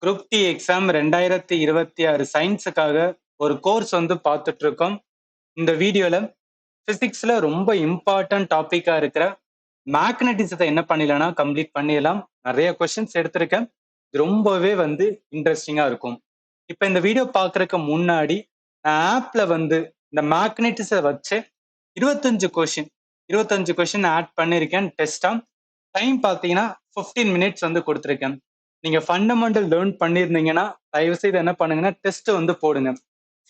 Group D exam 2026 சயின்ஸுக்காக ஒரு course வந்து பார்த்துட்டு இருக்கோம். இந்த வீடியோல பிசிக்ஸ்ல ரொம்ப இம்பார்ட்டன்ட் டாபிக்கா இருக்கிற மேக்னட்டிசத்தை என்ன பண்ணிடலாம்னா கம்ப்ளீட் பண்ணிடலாம். நிறைய கொஸ்டின்ஸ் எடுத்திருக்கேன். இது ரொம்பவே வந்து இன்ட்ரெஸ்டிங்கா இருக்கும். இப்ப இந்த வீடியோ பார்க்கறதுக்கு முன்னாடி நான் ஆப்ல வந்து இந்த மேக்னட்டிஸை வச்சு 25 கொஸ்டின் ஆட் பண்ணியிருக்கேன் டெஸ்டா. டைம் பார்த்தீங்கன்னா 15 மினிட்ஸ் வந்து கொடுத்துருக்கேன். நீங்க ஃபண்டமெண்டல் லேர்ன் பண்ணியிருந்தீங்கன்னா தயவு செய்து என்ன பண்ணுங்கன்னா டெஸ்ட் வந்து போடுங்க.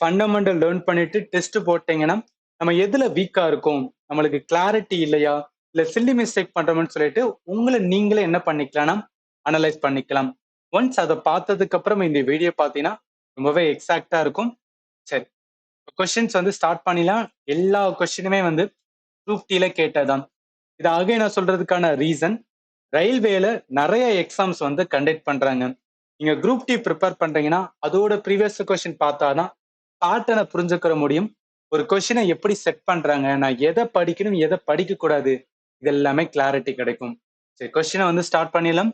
ஃபண்டமெண்டல் லேர்ன் பண்ணிட்டு டெஸ்ட் போட்டீங்கன்னா நம்ம எதுல வீக்கா இருக்கும், நம்மளுக்கு கிளாரிட்டி இல்லையா, இல்ல சில்லி மிஸ்டேக் பண்றோம்னு சொல்லிட்டு உங்களை நீங்களே என்ன பண்ணிக்கலாம்னா அனலைஸ் பண்ணிக்கலாம். ஒன்ஸ் அதை பார்த்ததுக்கு அப்புறம் இந்த வீடியோ பார்த்தீங்கன்னா ரொம்பவே எக்ஸாக்டா இருக்கும். சரி, கொஸ்டின்ஸ் வந்து ஸ்டார்ட் பண்ணிடலாம். எல்லா கொஸ்டினுமே வந்து குரூப் டில கேட்டதான். இது ஆக நான் சொல்றதுக்கான ரீசன், ரயில்வேல நிறைய எக்ஸாம்ஸ் வந்து கண்டக்ட் பண்றாங்க. நீங்க குரூப் டி ப்ரிப்பேர் பண்றீங்கன்னா அதோட ப்ரீவியஸ் கொஸ்டின் பார்த்தாதான் பேட்டர்னை புரிஞ்சுக்கிற முடியும். ஒரு கொஸ்டினை எப்படி செட் பண்றாங்க, நான் எதை படிக்கணும் எதை படிக்க கூடாது, இது எல்லாமே கிளாரிட்டி கிடைக்கும். சரி, கொஸ்டினை வந்து ஸ்டார்ட் பண்ணிடலாம்.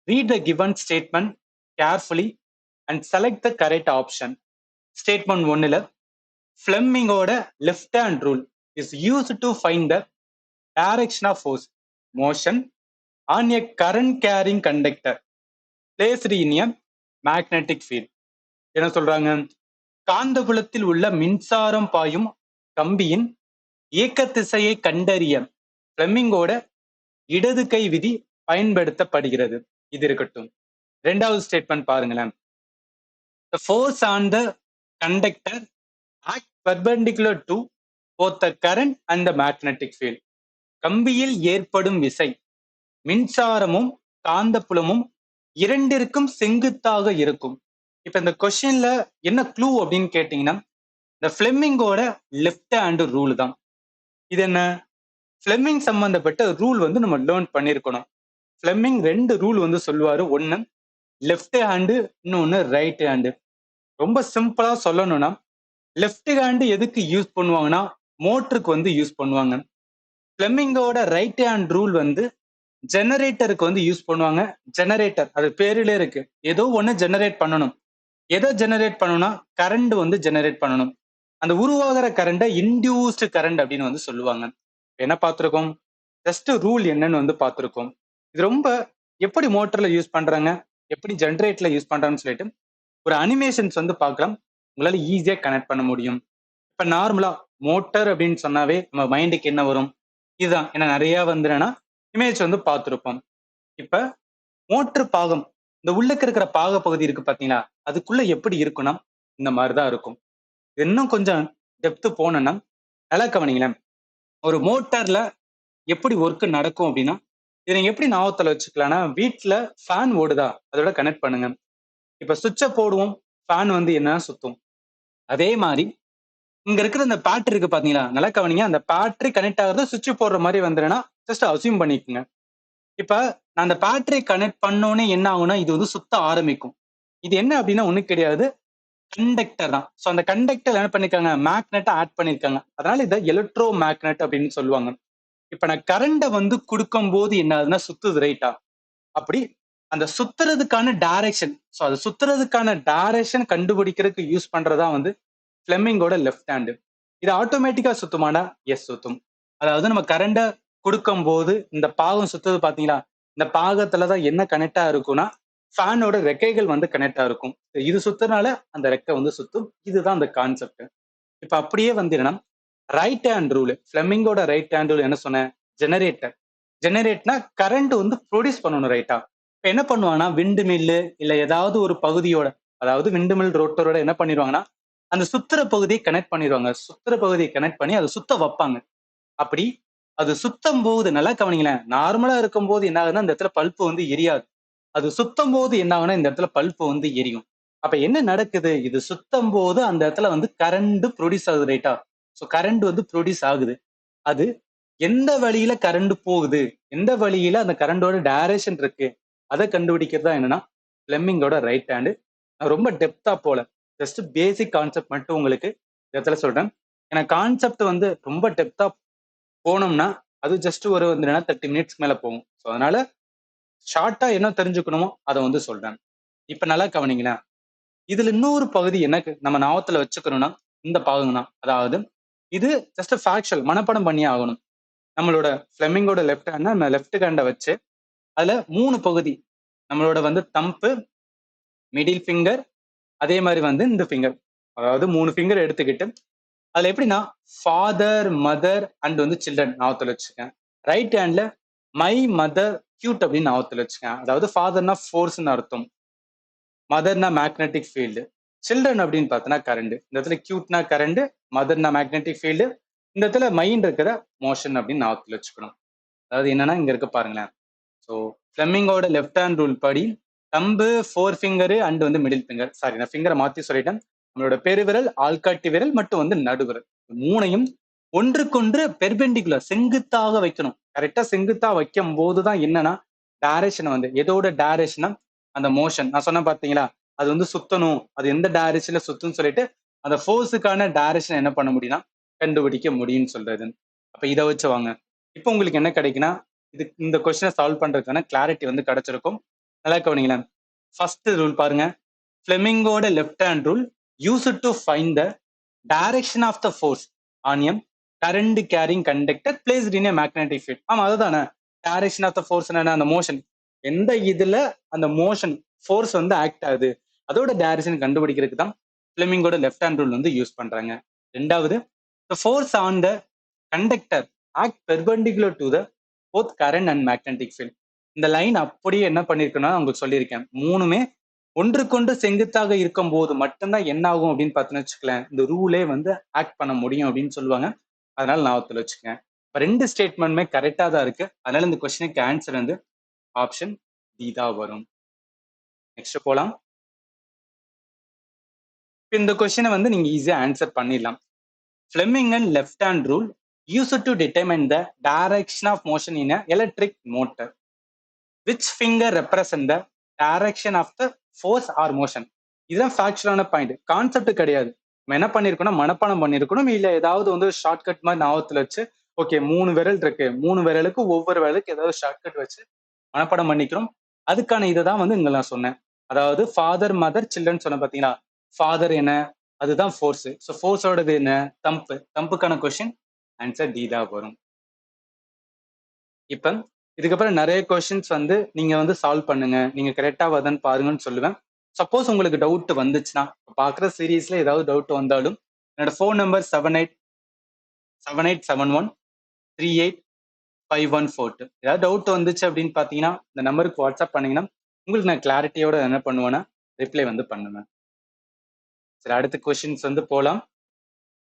Read the given statement carefully and select the correct option. Statement 1ல ஃபிளெமிங்கோட left hand rule is used to find the direction of force motion on a current carrying conductor placed in a magnetic field. என்ன சொல்றாங்க, காந்தபுலத்தில் உள்ள மின்சாரம் பாயும் கம்பியின் இயக்க திசையை கண்டறிய பிளெமிங்கோட இடது கை விதி பயன்படுத்தப்படுகிறது. இது இருக்கட்டும். ரெண்டாவது ஸ்டேட்மெண்ட் பாருங்களேன். The force on the conductor act perpendicular to both the current and the magnetic field. கம்பியில் ஏற்படும் விசை மின்சாரமும் காந்தப்புலமும் இரண்டிற்கும் செங்குத்தாக இருக்கும். இப்ப இந்த கொஸ்டின்ல என்ன க்ளூ அப்படின்னு கேட்டீங்கன்னா, இந்த ஃபிளெமிங்கோட லெஃப்ட் ஹேண்ட் ரூல் தான். இது என்ன, ஃபிளெமிங் சம்பந்தப்பட்ட ரூல் வந்து நம்ம லேர்ன் பண்ணிருக்கணும். ஃபிளெமிங் 2 ரூல் வந்து சொல்லுவாரு. ஒன்னு லெஃப்ட் ஹேண்டு, இன்னொன்னு ரைட் ஹேண்டு. ரொம்ப சிம்பிளா சொல்லணும்னா, லெஃப்ட் ஹேண்டு எதுக்கு யூஸ் பண்ணுவாங்கன்னா மோட்டருக்கு வந்து யூஸ் பண்ணுவாங்க. ஃபிளெமிங்கோட ரைட் ஹேண்ட் ரூல் வந்து ஜெனரேட்டருக்கு வந்து யூஸ் பண்ணுவாங்க. ஜெனரேட்டர் அது பேரிலே இருக்கு, ஏதோ ஒண்ணு ஜெனரேட் பண்ணணும். எதை ஜெனரேட் பண்ணணும்னா கரண்ட் வந்து ஜெனரேட் பண்ணணும். அந்த உருவாகிற கரண்ட இன்டியூஸ்டு கரண்ட் அப்படின்னு வந்து சொல்லுவாங்க. என்ன பார்த்திருக்கோம், ஜஸ்ட் ரூல் என்னன்னு வந்து பார்த்திருக்கோம். இது ரொம்ப எப்படி மோட்டர்ல யூஸ் பண்றாங்க, எப்படி ஜெனரேட்டர்ல யூஸ் பண்றாங்கன்னு சொல்லிட்டு ஒரு அனிமேஷன்ஸ் வந்து பார்க்கலாம். உங்களால ஈஸியா கனெக்ட் பண்ண முடியும். இப்ப நார்மலா மோட்டர் அப்படின்னு சொன்னாவே நம்ம மைண்டுக்கு என்ன வரும், இதுதான். ஏன்னா நிறைய வந்துன்னா இமேஜ் வந்து பார்த்திருப்போம். இப்ப மோட்டர் பாகம், இந்த உள்ளுக்கு இருக்கிற பாக பகுதி இருக்கு பாத்தீங்களா, அதுக்குள்ள எப்படி இருக்குன்னா இந்த மாதிரிதான் இருக்கும். இன்னும் கொஞ்சம் டெப்த் போனோம்னா நல்லா கவனிங்களேன். ஒரு மோட்டார்ல எப்படி ஒர்க் நடக்கும் அப்படின்னா, இதை நீங்க எப்படி ஞாபகத்துல வச்சுக்கலாம்னா, வீட்டுல ஃபேன் ஓடுதா அதோட கனெக்ட் பண்ணுங்க. இப்ப சுவிட்சை போடுவோம், ஃபேன் வந்து என்ன சுத்தும். அதே மாதிரி இங்க இருக்கிற இந்த பேட்டரி இருக்கு பாத்தீங்களா, நல்லா கவனிங்க. அந்த பேட்டரி கனெக்ட் ஆகுறது சுவிட்ச் போடுற மாதிரி வந்துருன்னா ஜஸ்ட் அசியூம் பண்ணிக்கோங்க. இப்ப நான் அந்த பேட்டரி கனெக்ட் பண்ணோன்னே என்ன ஆகும்னா இது வந்து சுத்த ஆரம்பிக்கும். இது என்ன அப்படின்னா ஒண்ணு கிடையாது, கண்டக்டர் தான். சோ அந்த கண்டக்டர் என்ன பண்ணிருக்காங்க, மேக்னெட் ஆட் பண்ணிருக்காங்க. அதனால இதை எலக்ட்ரோ மேக்னெட் அப்படின்னு சொல்லுவாங்க. இப்ப நான் கரண்ட வந்து கொடுக்கும் போது என்ன ஆகுதுன்னா சுத்துது, ரைட்டா? அப்படி அந்த சுத்துறதுக்கான டைரக்ஷன், சோ அது சுத்துறதுக்கான டைரக்ஷன் கண்டுபிடிக்கிறதுக்கு யூஸ் பண்றதா வந்து ஃபிளெமிங்கோட லெஃப்ட் ஹேண்டு. இது ஆட்டோமேட்டிக்கா சுத்துமானா எஸ் சுத்தும். அதாவது நம்ம கரண்ட கொடுக்கும் போது இந்த பாகம் சுத்துது பாத்தீங்களா, இந்த பாகத்துலதான் என்ன கனெக்டா இருக்கும்னா ஃபேனோட ரெக்கைகள் வந்து கனெக்டா இருக்கும். இது சுத்துறதுனால அந்த ரெக்கை வந்து சுத்தும். இதுதான் அந்த கான்செப்ட். இப்ப அப்படியே வந்து என்னன்னா ரைட் ஹேண்ட் ரூல், ஃபிளெமிங்கோட ரைட் ஹேண்ட் ரூல் என்ன சொன்னேன், ஜெனரேட்டர். ஜெனரேட்னா கரண்ட் வந்து ப்ரொடியூஸ் பண்ணணும், ரைட்டா? இப்ப என்ன பண்ணுவாங்கன்னா விண்டு மில்லு இல்ல ஏதாவது ஒரு பகுதியோட, அதாவது விண்டு மில் ரோட்டரோட என்ன பண்ணிடுவாங்கன்னா அந்த சுத்துற பகுதியை கனெக்ட் பண்ணிடுவாங்க. சுத்துற பகுதியை கனெக்ட் பண்ணி அதை சுத்த வைப்பாங்க. அப்படி அது சுத்தம் போது நல்லா கவனிங்களேன். நார்மலா இருக்கும் போது என்ன ஆகுதுன்னா இந்த இடத்துல பல்ப் வந்து எரியாது. அது சுத்தம் போது என்ன ஆகுனா இந்த இடத்துல பல்ப் வந்து எரியும். அப்ப என்ன நடக்குது, இது சுத்தம் போது அந்த இடத்துல வந்து கரண்ட் ப்ரொடியூஸ் ஆகுது, ரைட்டா? சோ கரண்ட் வந்து ப்ரொடியூஸ் ஆகுது. அது எந்த வழியில கரண்ட் போகுது, எந்த வழியில அந்த கரண்டோட டைரக்ஷன் இருக்கு, அதை கண்டுபிடிக்கிறது என்னன்னா ஃபிளெமிங்கோட ரைட் ஹேண்டு. நான் ரொம்ப டெப்தா போல, ஜஸ்ட் பேசிக் கான்செப்ட் மட்டும் உங்களுக்கு இந்த இடத்துல சொல்றேன். ஏன்னா கான்செப்ட் வந்து ரொம்ப டெப்தா போனோம்னா அது ஜஸ்ட் ஒரு 30 மினிட்ஸ் மேல போகும். ஸோ அதனால ஷார்ட்டா என்ன தெரிஞ்சுக்கணுமோ அதை வந்து சொல்றேன். இப்ப நல்லா கவனிங்களேன். இதுல இன்னொரு பகுதி எனக்கு நம்ம ஞாபகத்துல வச்சுக்கணும்னா இந்த பாகம் தான். அதாவது இது ஜஸ்ட் ஃபேக்சுவல், மனப்பாடம் பண்ணியே ஆகணும். நம்மளோட ஃபிளெமிங்கோட லெஃப்ட் ஹேண்ட் நம்ம லெஃப்ட் ஹேண்டை வச்சு அதுல 3 பகுதி, நம்மளோட வந்து தம்பு, மிடில் ஃபிங்கர், அதே மாதிரி வந்து இந்த ஃபிங்கர், அதாவது 3 ஃபிங்கர் எடுத்துக்கிட்டு அதுல எப்படின்னா ஃபாதர், மதர் அண்ட் வந்து சில்ட்ரன் ஞாபகத்துல வச்சுக்கேன். ரைட் ஹேண்ட்ல மை மதர் கியூட் அப்படின்னு ஞாபகத்துல வச்சுக்கேன். அதாவது ஃபாதர்னா ஃபோர்ஸ்னு அர்த்தம், மதர்னா மேக்னெட்டிக் ஃபீல்டு, சில்ட்ரன் அப்படின்னு பார்த்தோன்னா கரண்ட். இந்த இடத்துல கியூட்னா கரண்ட், மதர்னா மேக்னெட்டிக் ஃபீல்டு, இந்த இடத்துல மைண்ட் இருக்கிற மோஷன் அப்படின்னு ஞாபகத்துல வச்சுக்கணும். அதாவது என்னன்னா இங்க இருக்க பாருங்களேன். ஸோ ஃபிளெமிங்கோட லெஃப்ட் ஹேண்ட் ரூல் படி தம்பு, 4 ஃபிங்கரு அண்ட் வந்து மிடில் ஃபிங்கர், சாரி நான் ஃபிங்கரை மாத்தி சொல்லிட்டேன். நம்மளோட பெருவிரல், ஆள்காட்டி விரல் மற்றும் வந்து நடுவிரல், மூணையும் ஒன்றுக்கொன்று பெர்பெண்டிகுலர், செங்குத்தாக வைக்கணும். கரெக்டா செங்குத்தா வைக்கும் போதுதான் என்னன்னா டைரக்ஷன் வந்து எதோட டைரக்ஷனா அந்த மோஷன் நான் சொன்ன பாத்தீங்களா, அது வந்து சுத்தணும், அது எந்த டைரக்ஷன்ல சுத்துன்னு சொல்லிட்டு அந்த ஃபோர்ஸுக்கான டைரக்ஷன் என்ன பண்ண முடியும்னா கண்டுபிடிக்க முடியும்னு சொல்றது. அப்ப இதை வச்சு வாங்க. இப்போ உங்களுக்கு என்ன கிடைக்குன்னா இது இந்த கொஸ்டினை சால்வ் பண்றதுக்கான கிளாரிட்டி வந்து கிடைச்சிருக்கும். நல்லா கவனிங்களேன். ஃபர்ஸ்ட் ரூல் பாருங்க. ஃபிளெமிங்கோட left hand rule use to find the direction of the force on M current carrying conductor placed in a magnetic field. ஆமா அதுதானே டைரக்ஷன் ஆஃப் த ஃபோர்ஸ், என்ன அந்த மோஷன், எந்த இதுல அந்த மோஷன் ஃபோர்ஸ் வந்து ஆக்ட் ஆகுது அதோட டைரக்ஷன் கண்டுபிடிக்கிறதுக்கு தான் ஃபிளெமிங்கோட லெஃப்ட் ஹேண்ட் ரூல் வந்து யூஸ் பண்றாங்க. ரெண்டாவது, the force on the conductor act perpendicular to the both current and magnetic field. இந்த லைன் அப்படியே என்ன பண்ணிருக்குன்னா உங்களுக்கு சொல்லியிருக்கேன். மூணுமே ஒன்றுக்கொன்று செங்குத்தாக இருக்கும் போது மட்டும்தான் என்ன ஆகும் அப்படின்னு பார்த்தீங்கன்னு வச்சுக்கலேன், இந்த ரூலே வந்து ஆக்ட் பண்ண முடியும் அப்படின்னு சொல்லுவாங்க. அதனால ஞாபகத்துல வச்சுக்கேன். இப்ப 2 ஸ்டேட்மெண்ட்டுமே கரெக்டா தான் இருக்கு. அதனால இந்த கொஸ்டினுக்கு ஆன்சர் வந்து ஆப்ஷன் டி தான் வரும். நெக்ஸ்ட் போலாம். இந்த கொஸ்டினை வந்து நீங்க ஈஸியா ஆன்சர் பண்ணிடலாம். Fleming and left hand rule used to determine the direction of motion in an electric motor. Which finger represent the direction of the force or motion? இதுதான் ஃபேக்சுவலான பாயிண்ட், கான்செப்ட் கிடையாது. நம்ம என்ன பண்ணிருக்கணும், மனப்பாடம் பண்ணிருக்கணும், இல்ல ஏதாவது வந்து ஷார்ட்கட் மாதிரி ஞாபகத்துல வச்சு ஓகே 3 விரல் இருக்கு, 3 விரலுக்கு ஒவ்வொரு விரலுக்கு ஏதாவது ஷார்ட்கட் வச்சு மனப்பாடம் பண்ணிக்கிறோம். அதுக்கான இதை தான் வந்து இங்க நான் சொன்னேன். அதாவது ஃபாதர், மதர், சில்ட்ரன் சொன்ன பாத்தீங்களா, ஃபாதர் என்ன, அதுதான் ஃபோர்ஸ். ஸோ ஃபோர்ஸோடது என்ன, தம்பு. தம்புக்கான கொஸ்டின் ஆன்சர் டி தான் வரும். இப்ப இதுக்கப்புறம் நிறைய கொஸ்டின்ஸ் வந்து நீங்க வந்து சால்வ் பண்ணுங்க, நீங்க கரெக்டா வருதுன்னு பாருங்கன்னு சொல்லுவேன். சப்போஸ் உங்களுக்கு டவுட் வந்துச்சுன்னா, பாக்குற சீரீஸ்ல ஏதாவது டவுட் வந்தாலும் என்னோட ஃபோன் நம்பர் 787871385142. ஏதாவது டவுட் வந்துச்சு அப்படின்னு பாத்தீங்கன்னா இந்த நம்பருக்கு வாட்ஸ்அப் பண்ணீங்கன்னா உங்களுக்கு நான் கிளாரிட்டியோட என்ன பண்ணுவேன்னா ரிப்ளை வந்து பண்ணுவேன். சரி, அடுத்த கொஸ்டின்ஸ் வந்து போலாம்.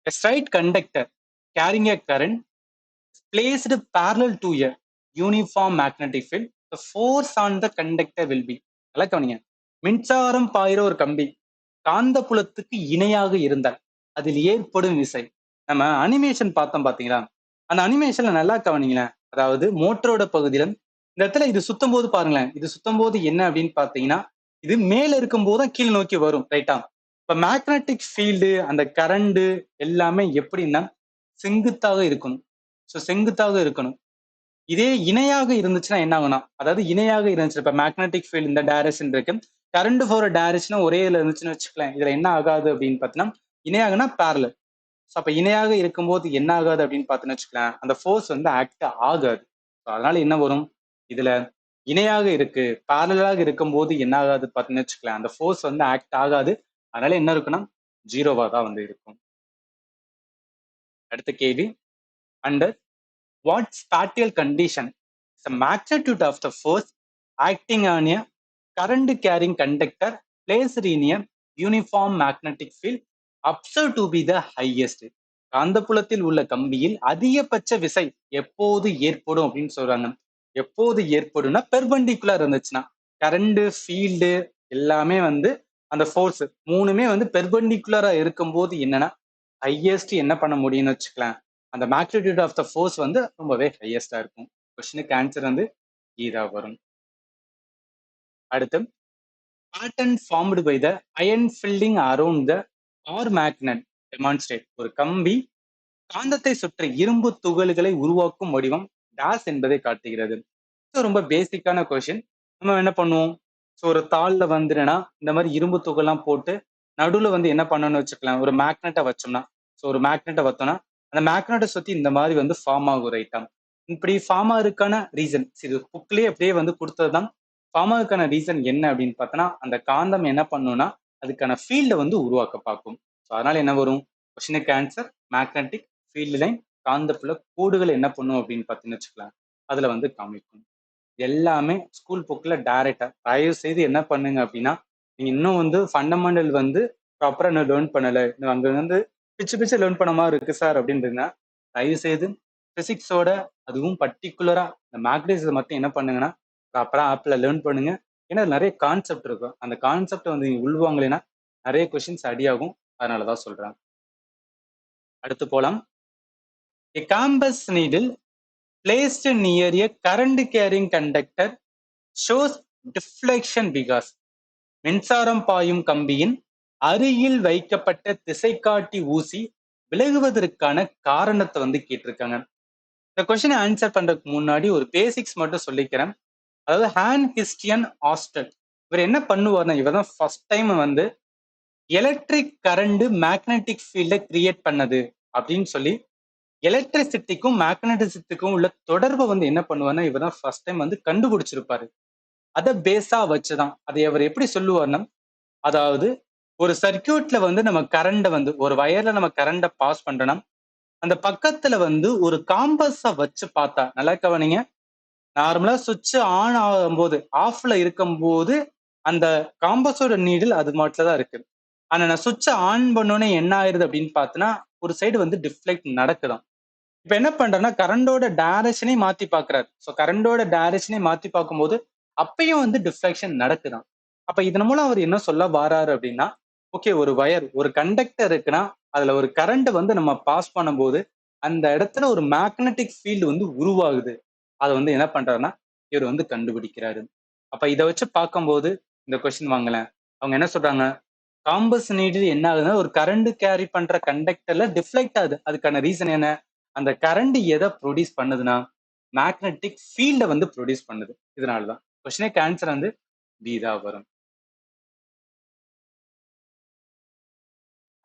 A straight conductor carrying a current placed parallel to a uniform magnetic field, the force on the conductor will be. நல்லா கவனிங்க. மின்சாரம் பாயிற ஒரு கம்பி காந்த புலத்துக்கு இணையாக இருந்தால் அதில் ஏற்படும் விசை. நம்ம அனிமேஷன் பார்த்தோம் பாத்தீங்களா, அந்த அனிமேஷன்ல நல்லா கவனிங்களேன். அதாவது மோட்டரோட பகுதியில இந்த இடத்துல இது சுத்தும் போது பாருங்களேன், இது சுத்தும் போது என்ன அப்படின்னு பாத்தீங்கன்னா இது மேல இருக்கும் போது கீழ் நோக்கி வரும், ரைட்டா? இப்ப மேக்னெட்டிக் ஃபீல்டு, அந்த கரண்ட் எல்லாமே எப்படின்னா செங்குத்தாக இருக்கணும். ஸோ செங்குத்தாக இருக்கணும். இதே இணையாக இருந்துச்சுன்னா என்ன ஆகும்னா, அதாவது இணையாக இருந்துச்சு, இப்ப மேக்னெட்டிக் ஃபீல்டு இந்த டைரக்ஷன் இருக்கு, கரண்ட் போற டைரக்ஷனும் ஒரே இதுல இருந்துச்சுன்னு வச்சுக்கலாம். இதுல என்ன ஆகாது அப்படின்னு பார்த்தீங்கன்னா இணையாகனா பேரலல். ஸோ அப்ப இணையாக இருக்கும்போது என்ன ஆகாது அப்படின்னு பார்த்தீங்கன்னு வச்சுக்கலாம், அந்த ஃபோர்ஸ் வந்து ஆக்ட் ஆகாது. ஸோ அதனால என்ன வரும், இதுல இணையாக இருக்கு, பேரலாக இருக்கும்போது என்ன ஆகாது பார்த்தீங்கன்னு வச்சுக்கலாம், அந்த ஃபோர்ஸ் வந்து ஆக்ட் ஆகாது. அதனால என்ன இருக்குன்னா ஜீரோவா தான் வந்து இருக்கும். அடுத்த கேள்வி, under what spatial condition is the magnitude of the force acting on a current carrying conductor placed in a uniform magnetic field observed to be the highest? காந்தப்புலத்தில் உள்ள கம்பியில் அதிகபட்ச விசை எப்போது ஏற்படும் அப்படின்னு சொல்றாங்க. எப்போது ஏற்படும்னா பெர்பெண்டிகுலர் இருந்துச்சுன்னா, கரண்ட், ஃபீல்டு எல்லாமே வந்து அந்த ஃபோர்ஸ் மூணுமே வந்து பெர்பெண்டிகுலரா இருக்கும்போது என்னன்னா ஹையஸ்ட் என்ன பண்ண முடியும்னு வச்சுக்கலாம், அந்த மேக்னிடியூட் ஆஃப் த ஃபோர்ஸ் வந்து ரொம்பவே ஹையஸ்டா இருக்கும். கொஸ்டினுக்கு ஆன்சர் வந்து ஈதா வரும். அடுத்து, pattern formed by the iron ஃபில்டிங் around the bar magnet demonstrate. ஒரு கம்பி காந்தத்தை சுற்றி இரும்பு துகள்களை உருவாக்கும் வடிவம் டேஸ் என்பதை காட்டுகிறது. ரொம்ப பேசிக்கான கொஸ்டின். நம்ம என்ன பண்ணுவோம்? ஸோ ஒரு தாள்ல வந்து என்னன்னா, இந்த மாரி இரும்பு துகள்லாம் போட்டு, நடுவுல வந்து என்ன பண்ணணும்னு வச்சுக்கலாம், ஒரு மேக்னெட்ட வச்சோம்னா, ஸோ ஒரு மேக்னெட்ட வச்சோம்னா, அந்த மேக்னெட்ட சுத்தி இந்த மாரி வந்து ஃபார்ம் ஆகும் ரைட்டா? இப்படி ஃபார்ம் ஆகுறதுக்கான ரீசன் இது புக்லயே அப்படியே வந்து குடுத்தது தான். ஃபார்ம் ஆகுறதுக்கான ரீசன் என்ன அப்படின்னு பார்த்தோம்னா, அந்த காந்தம் என்ன பண்ணும்னா, அதுக்கான ஃபீல்ட வந்து உருவாக்க பார்க்கும். ஸோ அதனால என்ன வரும்? கொஸ்டினுக்கு ஆன்சர் மேக்னெட்டிக் ஃபீல்ட் லைன் காந்தப்புல கோடுகள் என்ன பண்ணும் அப்படின்னு பார்த்தீங்கன்னு வச்சுக்கலாம். அதுல வந்து காமிக்கும். எல்லாமே ஸ்கூல் புக்ல டைரக்டா தயவு செய்து என்ன பண்ணுங்க அப்படின்னா, நீங்க இன்னும் வந்து ஃபண்டமெண்டல் வந்து ப்ராப்பரா இன்னும் லேர்ன் பண்ணல. இன்னும் அங்க வந்து பிச்சு பிச்சு லேர்ன் பண்ண மாரி இருக்கு சார் அப்படின்றதுன்னா, தயவு செய்து பிசிக்ஸோட அதுவும் பர்ட்டிகுலரா இந்த மேக்னடிஸம் மட்டும் என்ன பண்ணுங்கன்னா, ப்ராப்பரா ஆப்ல லேர்ன் பண்ணுங்க. ஏன்னா நெறைய கான்செப்ட் இருக்கும். அந்த கான்செப்ட்ட வந்து நீங்க உள்வாங்கலைன்னா, நெறைய கொஸ்டின்ஸ் அடியாகும். அதனால தான் சொல்றேன். அடுத்து போலாம். A campus needle placed near a current carrying conductor shows deflection because மின்சாரம் பாயும் கம்பியின் அருகில் வைக்கப்பட்ட திசைகாட்டி ஊசி விலகுவதற்கான காரணத்தை வந்து கேட்டிருக்காங்க. இந்த கொஸ்டினை ஆன்சர் பண்றதுக்கு முன்னாடி ஒரு பேசிக்ஸ் மட்டும் சொல்லிக்கிறேன். அதாவது ஹான் கிறிஸ்டியன் ஆஸ்டன் இவர் என்ன பண்ணுவார்னா, இவர் தான் ஃபர்ஸ்ட் டைம் வந்து எலக்ட்ரிக் கரண்ட் மேக்னெட்டிக் ஃபீல்ட கிரியேட் பண்ணது அப்படின்னு சொல்லி எலக்ட்ரிசிட்டிக்கும் மேக்னட்டிசத்துக்கும் உள்ள தொடர்பை வந்து என்ன பண்ணுவார்னா, இவர் தான் ஃபர்ஸ்ட் டைம் வந்து கண்டுபிடிச்சிருப்பாரு. அதை பேஸா வச்சுதான் அதை அவர் எப்படி சொல்லுவார்னா, அதாவது ஒரு சர்க்கியூட்ல வந்து நம்ம கரண்ட வந்து ஒரு வயர்ல நம்ம கரண்ட பாஸ் பண்றோம்னா, அந்த பக்கத்துல வந்து ஒரு காம்பஸ வச்சு பார்த்தா நல்லா கவனிங்க. நார்மலா சுவிட்ச் ஆன் ஆகும்போது ஆஃப்ல இருக்கும்போது அந்த காம்பஸோட நீடில் அது மட்டும் தான் இருக்கு. ஆனா நான் சுவிட்ச் ஆன் பண்ணோன்னே என்ன ஆயிருது அப்படின்னு பார்த்தோன்னா, ஒரு சைடு வந்து டிஃப்ளெக்ட் நடக்குதாம். இப்ப என்ன பண்றேன்னா, கரண்டோட டைரக்ஷனே மாத்தி பார்க்கிறாரு. சோ கரண்டோட டைரக்ஷனே மாத்தி பார்க்கும்போது, அப்பயும் வந்து டிஃப்ளெக்ஷன் நடக்குதாம். அப்ப இதன் மூலம் அவர் என்ன சொல்ல வாராரு அப்படின்னா, ஓகே ஒரு வயர், ஒரு கண்டக்டர் இருக்குன்னா, அதுல ஒரு கரண்ட் வந்து நம்ம பாஸ் பண்ணும்போது, அந்த இடத்துல ஒரு மேக்னெட்டிக் ஃபீல்ட் வந்து உருவாகுது. அத வந்து என்ன பண்றாருன்னா, இவர் வந்து கண்டுபிடிக்கிறாரு. அப்ப இத வச்சு பார்க்கும்போது, இந்த கொஸ்டின் வாங்களேன். அவங்க என்ன சொல்றாங்க? காம்பஸ் நீடில் என்ன ஆகுதுன்னா, ஒரு கரண்ட் கேரி பண்ற கண்டக்டர்ல டிஃப்ளெக்ட் ஆகுது. அதுக்கான ரீசன் என்ன? அந்த கரண்ட் எதை ப்ரொடியூஸ் பண்ணுதுன்னா, மேக்னெட்டிக் ஃபீல்ட வந்து ப்ரொடியூஸ் பண்ணுது. இதனாலதான். கொஸ்டினுக்கு ஆன்சர் வந்து பி தான் வரும்.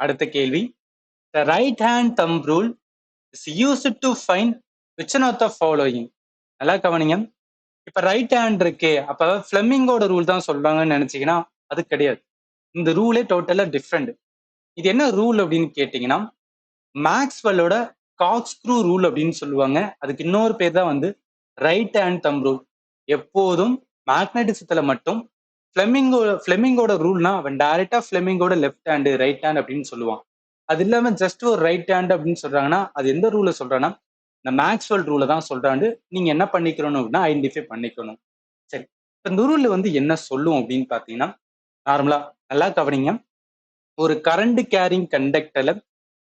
அடுத்த கேள்வி. The right hand thumb rule is used to find which one of the following. நல்லா கவனிங்க. இப்ப ரைட் ஹேண்ட் இருக்கே, அப்ப ஃபிளெமிங்கோட ரூல் தான் சொல்றாங்கன்னு நினைச்சீங்கன்னா, அது கிடையாது. இந்த ரூலே டோட்டலா டிஃப்ரெண்ட். இது என்ன ரூல் அப்படின்னு கேட்டீங்கன்னா, மேக்ஸ்வெல்லோட காக்ஸ்க்ரூ ரூல் அப்படின்னு சொல்லுவாங்க. அதுக்கு இன்னொரு பேர் தான் வந்து ரைட் ஹேண்ட் தம் ரூல். எப்போதும் மேக்னட்டிசத்துல மட்டும் ஃபிளெமிங்கோட ரூல்னா அவன் டைரக்டா ஃபிளெமிங்கோட லெஃப்ட் ஹேண்டு ரைட் ஹேண்ட் அப்படின்னு சொல்லுவான். அது இல்லாம ஜஸ்ட் ஒரு ரைட் ஹேண்ட் அப்படின்னு சொல்றாங்கன்னா, அது எந்த ரூல சொல்றான்னா, இந்த மேக்ஸ்வெல் ரூல தான் சொல்றாண்டு நீங்க என்ன பண்ணிக்கணும் அப்படின்னா ஐடென்டிஃபை பண்ணிக்கணும். சரி. இப்ப இந்த ரூல்ல வந்து என்ன சொல்லும் அப்படின்னு பாத்தீங்கன்னா, நார்மலா நல்லா கவனிங்க. ஒரு கரண்ட் கேரிங் கண்டக்டர்ல